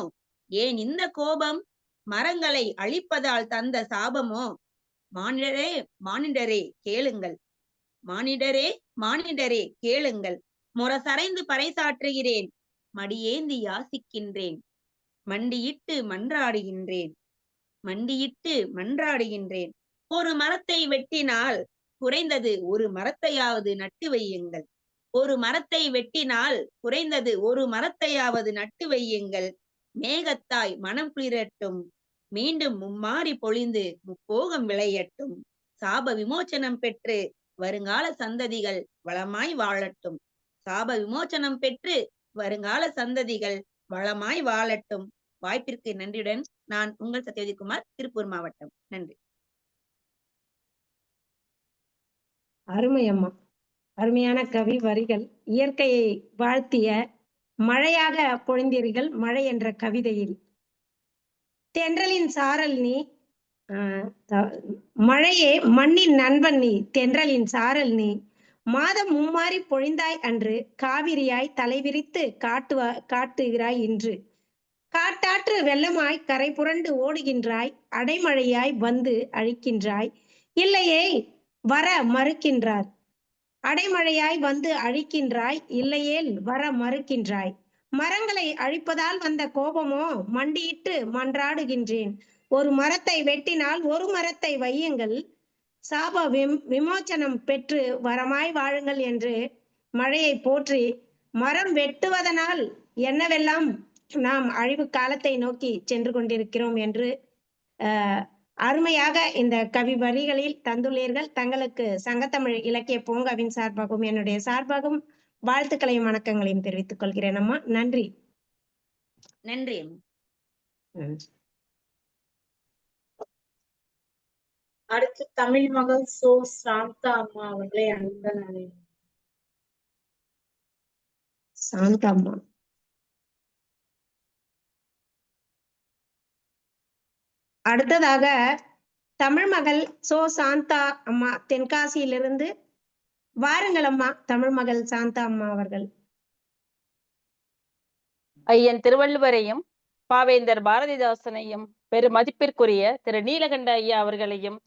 Speaker 17: ஏன் இந்த கோபம்? மரங்களை அழிப்பதால் தந்த சாபமோ? மானிடரே மானிடரே கேளுங்கள், மானிடரே மானிடரே கேளுங்கள். முரசறைந்து பறைசாற்றுகிறேன், மடியேந்தி யாசிக்கின்றேன், மண்டியிட்டு மன்றாடுகின்றேன், மண்டியிட்டு மன்றாடுகின்றேன். ஒரு மரத்தை வெட்டினால் குறைந்தது ஒரு மரத்தையாவது நட்டு வையுங்கள். ஒரு மரத்தை வெட்டினால் குறைந்தது ஒரு மரத்தையாவது நட்டு வையுங்கள். மேகத்தாய் மனம் குளிரட்டும், மீண்டும் மும்மாறி பொழிந்து முப்போகம் விளையட்டும். சாப விமோச்சனம் பெற்று வருங்கால சந்ததிகள் வளமாய் வாழட்டும். சாப விமோச்சனம் பெற்று வருங்கால சந்ததிகள் வளமாய் வாழட்டும். வாய்ப்பிற்கு நன்றியுடன் நான் உங்கள் சத்யவதி குமார், திருப்பூர் மாவட்டம். நன்றி.
Speaker 2: அருமை அம்மா, அருமையான கவி வரிகள். இயற்கையை வாழ்த்திய மழையாக பொழிந்தீர்கள். மழை என்ற கவிதையில் தென்றலின் சாரல் நீ, மழையே மண்ணின் நண்பன் நீ, தென்றலின் சாரல் நீ, மாதம் மும்மாறி பொழிந்தாய் அன்று, காவிரியாய் தலைவிரித்து காட்டுகிறாய் இன்று. காட்டாற்று வெள்ளமாய் கரை புரண்டு ஓடுகின்றாய், அடைமழையாய் வந்து அழிக்கின்றாய், இல்லையே வர மறுக்கின்றார். அடைமழையாய் வந்து அழிக்கின்றாய், இல்லையேல் வர மறுக்கின்றாய். மரங்களை அழிப்பதால் வந்த கோபமோ? மண்டியிட்டு மன்றாடுகின்றேன். ஒரு மரத்தை வெட்டினால் ஒரு மரத்தை வையுங்கள். சாப விமோச்சனம் பெற்று வரமாய் வாழுங்கள் என்று மழையை போற்றி, மரம் வெட்டுவதனால் என்னவெல்லாம் நாம் அழிவு காலத்தை நோக்கி சென்று கொண்டிருக்கிறோம் என்று அருமையாக இந்த கவி வரிகளில் தந்துள்ளீர்கள். தங்களுக்கு சங்கத்தமிழ் இலக்கிய பூங்காவின் சார்பாகவும் என்னுடைய சார்பாகவும் வாழ்த்துக்களையும் வணக்கங்களையும் தெரிவித்துக் கொள்கிறேன் அம்மா. நன்றி.
Speaker 17: நன்றி.
Speaker 1: அடுத்து தமிழ் மகள் சோ சாந்தா அம்மா அவர்களை அன்புடன் அழைக்கிறேன்.
Speaker 2: சாந்தா அம்மா. அடுத்ததாக தமிழ் மகள் சோ சாந்தா அம்மா தென்காசியிலிருந்து வாருங்கள் அம்மா. தமிழ் மகள் சாந்தா அம்மா அவர்கள்.
Speaker 7: ஐயன் திருவள்ளுவரையும் பாவேந்தர் பாரதிதாசனையும் பெருமதிப்பிற்குரிய திரு நீலகண்ட ஐயா அவர்களையும்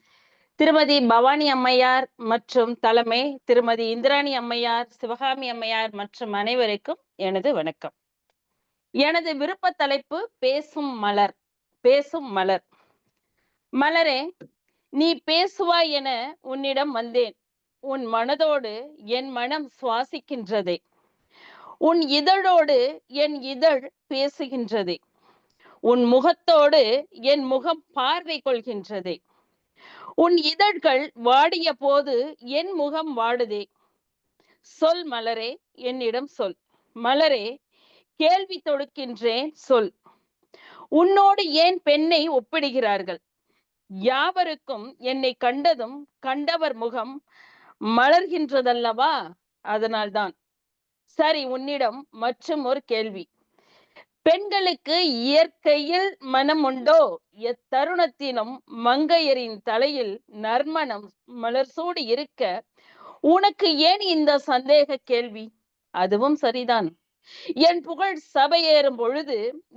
Speaker 7: திருமதி பவானி அம்மையார் மற்றும் தலைமை திருமதி இந்திராணி அம்மையார், சிவகாமி அம்மையார் மற்றும் அனைவருக்கும் எனது வணக்கம். எனது விருப்ப தலைப்பு பேசும் மலர். பேசும் மலர். மலரே, நீ பேசுவாய் என உன்னிடம் வந்தேன். உன் மனதோடு என் மனம் சுவாசிக்கின்றதே. உன் இதழோடு என் இதழ் பேசுகின்றதே. உன் முகத்தோடு என் முகம் பார்வை கொள்கின்றதே. உன் இதழ்கள் வாடிய போது என் முகம் வாடுதே. சொல் மலரே, என்னிடம் சொல்.
Speaker 18: மலரே, கேள்வி தொடுக்கின்றேன், சொல். உன்னோடு ஏன் பெண்ணை ஒப்பிடுகிறார்கள்? யாவருக்கும் என்னை கண்டதும் கண்டவர் முகம் மலர்கின்றதல்லவா? அதனால்தான். சரி, உன்னிடம் மற்றும் ஒரு கேள்வி. பெண்களுக்கு இயற்கையில் மனம் உண்டோ? எத்தருணத்திலும் மங்கையரின் தலையில் நறுமணம் மலர்சூடி இருக்க உனக்கு ஏன் இந்த சந்தேக கேள்வி? அதுவும் சரிதான். என் புகழ் சபையேறும் பொழுது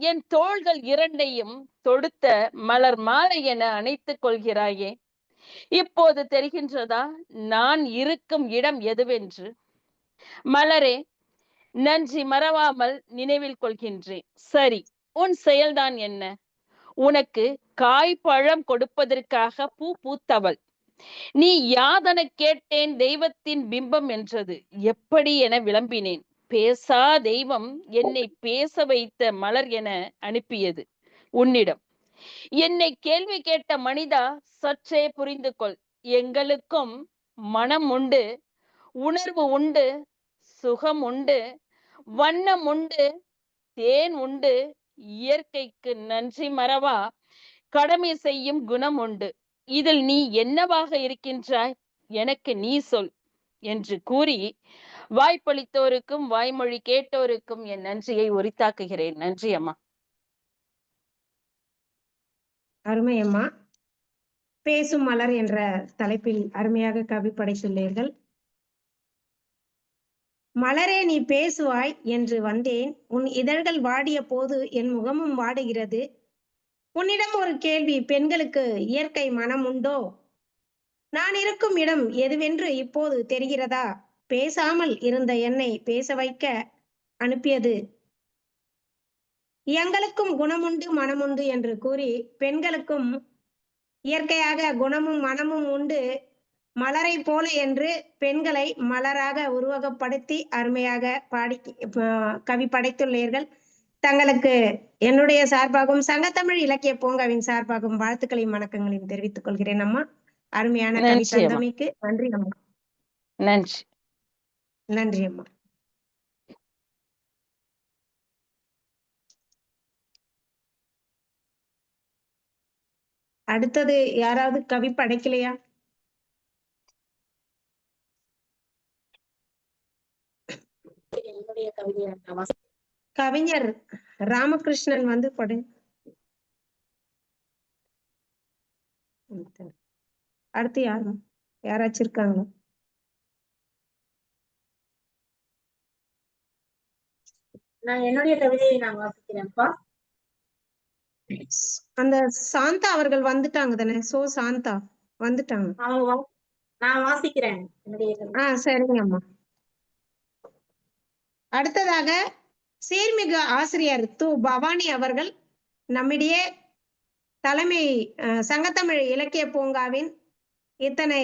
Speaker 18: என் தோள்கள் இரண்டையும் தொடுத்த மலர் மாலை என அணைத்துக் கொள்கிறாயே. இப்போது தெரிகின்றதா நான் இருக்கும் இடம் எதுவென்று? மலரே, நன்றி மறவாமல் நினைவில் கொள்கின்றேன். சரி, உன் செயல்தான் என்ன? உனக்கு காய் பழம் கொடுப்பதற்காக பூ பூத்தவள் நீ. யாதன கேட்டேன் தெய்வத்தின் பிம்பம் என்றது எப்படி என விளம்பினேன். பேசா தெய்வம் என்னை பேச வைத்த மலர் என அனுப்பியது உன்னிடம். என்னை கேள்வி கேட்ட மனிதா, சற்றே புரிந்து கொள். எங்களுக்கும் மனம் உண்டு, உணர்வு உண்டு, சுகம் உண்டு, வண்ணம் உண்டு, தேன் உண்டு. இயற்கைக்கு நன்றி மறவா கடமை செய்யும் குணம் உண்டு. இதில் நீ என்னவாக இருக்கின்றாய்? எனக்கு நீ சொல் என்று கூறி வாய்ப்பளித்தோருக்கும் வாய்மொழி கேட்டோருக்கும் என் நன்றியை உரித்தாக்குகிறேன். நன்றி அம்மா.
Speaker 2: அருமை அம்மா. பேசும் மலர் என்ற தலைப்பில் அருமையாக கவி படைத்துள்ளீர்கள். மலரே, நீ பேசுவாய் என்று வந்தேன். உன் இதழ்கள் வாடிய போது என் முகமும் வாடுகிறது. உன்னிடம் ஒரு கேள்வி. பெண்களுக்கு இயற்கை மனம் உண்டோ? நான் இருக்கும் இடம் எதுவென்று இப்போது தெரிகிறதா? பேசாமல் இருந்த என்னை பேச வைக்க அனுப்பியது எங்களுக்கும் குணமுண்டு மனமுண்டு என்று கூறி, பெண்களுக்கும் இயற்கையாக குணமும் மனமும் உண்டு மலரை போல என்று பெண்களை மலராக உருவகப்படுத்தி அருமையாக கவி படைத்துள்ளீர்கள். தங்களுக்கு என்னுடைய சார்பாகவும் சங்கத்தமிழ் இலக்கிய பூங்காவின் சார்பாகவும் வாழ்த்துக்களையும் வணக்கங்களையும் தெரிவித்துக் கொள்கிறேன் அம்மா. அருமையான கவி தந்தமைக்கு நன்றி அம்மா.
Speaker 18: நன்றி.
Speaker 2: நன்றி அம்மா. அடுத்தது யாராவது கவி படைக்கலையா? கவிஞர் ராமகிருஷ்ணன் வந்து படு. அடுத்து யாராச்சும் இருக்காங்களா?
Speaker 1: நான் என்னுடைய கவிதையை நான் வாசிக்கிறேன்ப்பா.
Speaker 2: அந்த சாந்தா அவர்கள் வந்துட்டாங்க தானே? சாந்தா வந்துட்டாங்க.
Speaker 1: நான் வாசிக்கிறேன்.
Speaker 2: சரிங்க அம்மா. அடுத்ததாக சீர்மிகு ஆசிரியர் து. பவானி அவர்கள் நம்மிடையே தலைமை சங்கத்தமிழ் இலக்கிய பூங்காவின் இத்தனை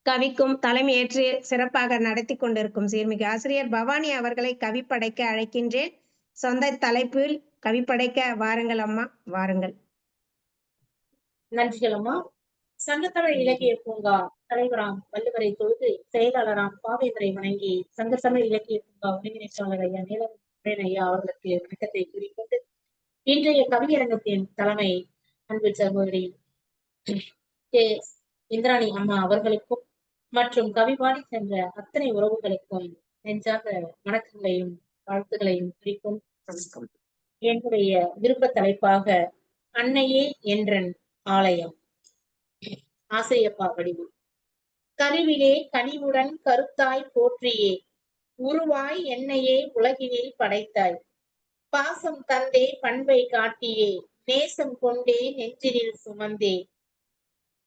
Speaker 2: கவிக்கும் தலைமை ஏற்று சிறப்பாக நடத்தி கொண்டிருக்கும் சீர்மிகு ஆசிரியர் பவானி அவர்களை கவி படைக்க அழைக்கின்றேன். சொந்த தலைப்பில் கவி படைக்க வாருங்கள் அம்மா, வாருங்கள்.
Speaker 1: நன்றிகள் அம்மா. சங்கத்தமிழ் இலக்கிய பூங்கா தலைவராம் வள்ளுவரை தொழுது செயலாளராம் பாவேந்தரை வணங்கி சங்கத்தமிழ் இலக்கிய பூங்கா ஒருங்கிணைப்பாளர் ஐயா நீலகண்டன் ஐயா அவர்களுக்கு வணக்கத்தை கூறிக்கொண்டு இன்றைய கவியரங்கத்தின் தலைமை அன்பு சகோதரி கே. இந்திராணி அம்மா அவர்களுக்கும் மற்றும் கவி பாடி சென்ற அத்தனை உறவுகளுக்கும் நெஞ்சாக வணக்கங்களையும் வாழ்த்துக்களையும் குறிக்கும். என்னுடைய விருப்ப தலைப்பாக அன்னையே என்றன் ஆலயம். ஆசையப்பா வடிவு. கருவிலே கனிவுடன் கருத்தாய் போற்றியே உருவாய் என்னையே உலகினில் படைத்தாய். பாசம் தந்தே பண்பை காட்டியே நேசம் கொண்டே நெஞ்சினில் சுமந்தே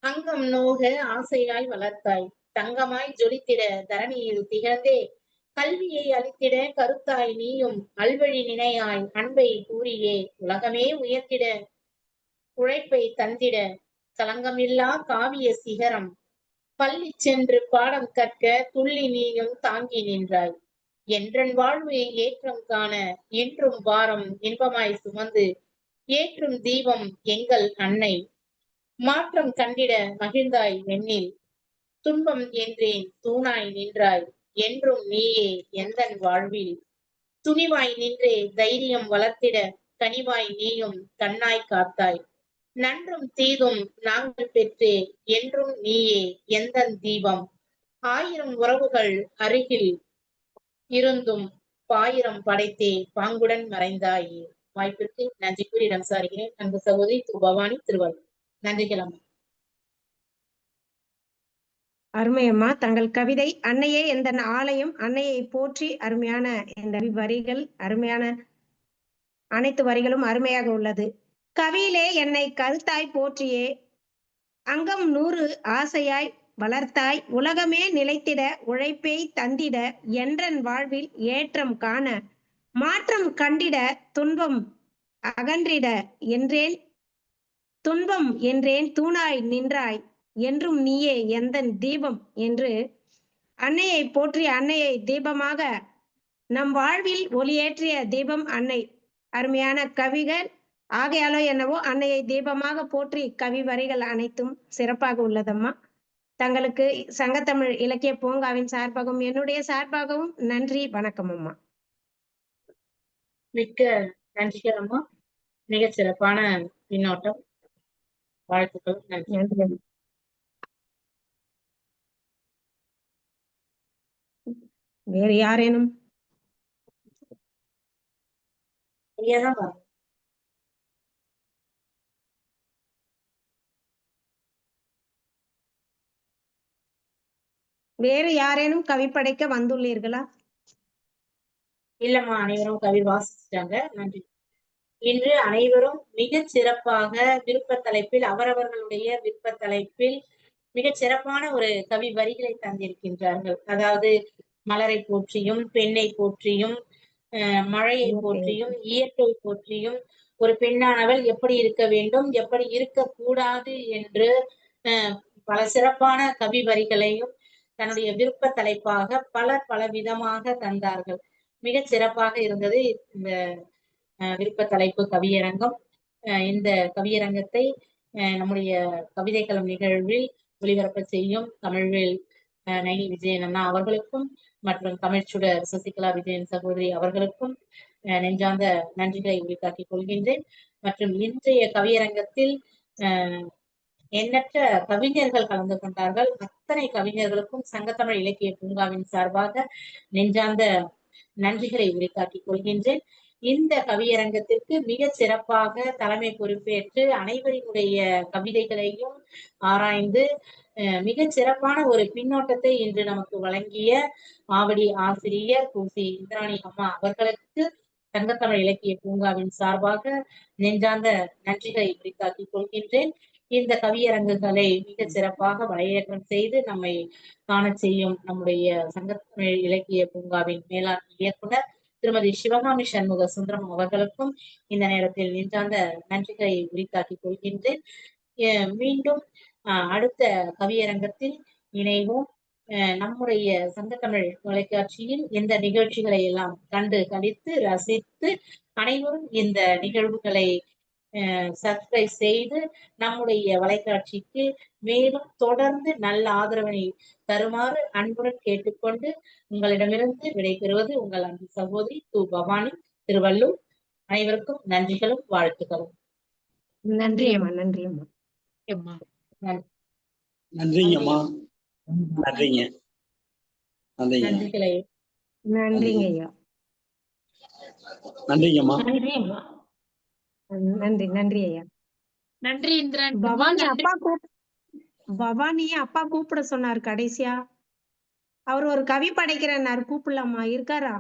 Speaker 1: அங்கம் நோக ஆசையாய் வளர்த்தாய். தங்கமாய் ஜொலித்திட தரணியில் திகழ்ந்தே கல்வியை அளித்திட கருத்தாய் நீயும் அல்வழி நினையாய் அன்பை கூறியே உலகமே உயர்த்திட உழைப்பை தந்திட களங்கமில்லா காவிய சிகரம் பள்ளி சென்று பாடம் கற்க துள்ளி நீயும் தாங்கி நின்றாய். என்றன் வாழ்வு ஏற்றம் காண என்றும் வாரம் இன்பமாய் சுமந்து ஏற்றும் தீபம் எங்கள் அன்னை. மாற்றம் கண்டிட மகிழ்ந்தாய் எண்ணில் துன்பம் என்றேன் தூணாய் நின்றாய். என்றும் நீயே எந்தன் வாழ்வில் துணிவாய் நின்றே தைரியம் வளர்த்திட கனிவாய் நீயும் கண்ணாய் காத்தாய். நன்றும் தீதும் நாங்கள் பெற்றே என்றும் நீயே எந்தன் தீபம். ஆயிரம் உறவுகள் அருகில் இருந்தும் பாயிரம் படைத்தே பாங்குடன் மறைந்தாயே. வாய்ப்பிற்கு நன்றி கூறி இடம் சாருகிறேன். அன்பு சகோதரி திரு பவானி திருவள்ளுவர். நன்றிகள் அம்மா.
Speaker 2: அருமையம்மா, தங்கள் கவிதை அன்னையே எந்த ஆலயம் அன்னையை போற்றி அருமையான இந்த வரிகள், அருமையான அனைத்து வரிகளும் அருமையாக உள்ளது. கவியிலே என்னை கருத்தாய் போற்றியே அங்கம் 100 ஆசையாய் வளர்த்தாய் உலகமே நிலைத்திட உழைப்பை தந்திட என்றன் வாழ்வில் ஏற்றம் காண மாற்றம் கண்டிட துன்பம் அகன்றிட என்றேன் துன்பம் என்றேன் தூணாய் நின்றாய் என்றும் நீயே எந்தன் தீபம் என்று அன்னையை போற்றி அன்னையை தீபமாக நம் வாழ்வில் ஒளியேற்றிய தீபம் அன்னை. அருமையான கவிகள் ஆகையாலோ என்னவோ அன்னையை தீபமாக போற்றி கவி வரிகள் அனைத்தும் சிறப்பாக உள்ளதம்மா. தங்களுக்கு சங்கத்தமிழ் இலக்கிய பூங்காவின் சார்பாகவும் என்னுடைய சார்பாகவும் நன்றி, வணக்கம் அம்மா.
Speaker 1: மிக்க நன்றிகள் அம்மா. மிக சிறப்பான பின்னோட்டம். வாழ்த்துக்கள். நன்றி.
Speaker 2: வேறு யாரேனும் வேறு யாரேனும் கவி படைக்க வந்துள்ளீர்களா?
Speaker 1: இல்லம்மா, அனைவரும் கவி வாசிச்சிட்டாங்க. நன்றி. இன்று அனைவரும் மிக சிறப்பாக விருப்ப தலைப்பில் அவரவர்களுடைய விருப்ப தலைப்பில் மிகச் சிறப்பான ஒரு கவி வரிகளை தந்திருக்கின்றார்கள். அதாவது மலரை போற்றியும் பெண்ணை போற்றியும் மழையை போற்றியும் இயற்கை போற்றியும் ஒரு பெண்ணானவள் எப்படி இருக்க வேண்டும் எப்படி இருக்கக்கூடாது என்று பல சிறப்பான கவி வரிகளையும் தன்னுடைய விருப்ப தலைப்பாக பல விதமாக தந்தார்கள். மிக சிறப்பாக இருந்தது இந்த விருப்ப தலைப்பு கவியரங்கம். இந்த கவியரங்கத்தை நம்முடைய கவிதைக்களம் நிகழ்வில் ஒளிபரப்ப செய்யும் தமிழ்வேல் நைனி விஜயன் அண்ணா அவர்களுக்கும் மற்றும் தமிழ்ச்சுடர் சசிகலா விஜயன் சகோதரி அவர்களுக்கும் நெஞ்சார்ந்த நன்றிகளை உரித்தாக்கிக் கொள்கின்றேன். மற்றும் இன்றைய கவியரங்கத்தில் எண்ணற்ற கவிஞர்கள் கலந்து கொண்டார்கள். அத்தனை கவிஞர்களுக்கும் சங்கத்தமிழ் இலக்கிய பூங்காவின் சார்பாக நெஞ்சார்ந்த நன்றிகளை உரித்தாக்கிக் கொள்கின்றேன். இந்த கவியரங்கத்திற்கு மிக சிறப்பாக தலைமை பொறுப்பேற்று அனைவரினுடைய கவிதைகளையும் ஆராய்ந்து மிக சிறப்பான ஒரு பின்னோட்டத்தை இன்று நமக்கு வழங்கிய ஆவடி ஆசிரியர் பூசி இந்திராணி அம்மா அவர்களுக்கு சங்கத்தமிழ் இலக்கிய பூங்காவின் சார்பாக நெஞ்சார்ந்த நன்றிகளை உரித்தாக்கிக் கொள்கின்றேன். இந்த கவியரங்குகளை மிக சிறப்பாக வலையேற்றம் செய்து நம்மை காண செய்யும் நம்முடைய சங்கத்தமிழ் இலக்கிய பூங்காவின் மேலாண் இயக்குனர் திருமதி சிவகாமி சண்முக சுந்தரம் அவர்களுக்கும் இந்த நேரத்தில் நெஞ்சார்ந்த நன்றிகளை உரித்தாக்கிக் கொள்கின்றேன். மீண்டும் அடுத்த கவியரங்கத்தில் இணைவோம். நம்முடைய சங்கத்தமிழ் தொலைக்காட்சியில் இந்த நிகழ்ச்சிகளை எல்லாம் கண்டு கழித்து ரசித்து அனைவரும் இந்த நிகழ்வுகளை சப்ஸ்கிரைப் செய்து நம்முடைய வலைக்காட்சிக்கு மேலும் தொடர்ந்து நல்ல ஆதரவினை தருமாறு அன்புடன் கேட்டுக்கொண்டு உங்களிடமிருந்து விடைபெறுவது உங்கள் அன்பு சகோதரி து பவானி திருவள்ளூர். அனைவருக்கும் நன்றிகளும் வாழ்த்துக்களும்.
Speaker 2: நன்றி அம்மா. நன்றி அம்மா.
Speaker 11: நன்றிங்கம்மா. நன்றிங்க.
Speaker 1: நன்றிகளை
Speaker 2: நன்றிங்க ஐயா.
Speaker 11: நன்றிங்கம்மா.
Speaker 2: நன்றி அம்மா. நன்றி நன்றி ஐயா.
Speaker 16: நன்றி இந்திரன்.
Speaker 2: பவானி அப்பா பவானிய அப்பா கூப்பிட சொன்னார் கடைசியா. அவர் ஒரு கவி படைக்கிறேன்னாரு, கூப்பிடலாமா? இருக்காரா?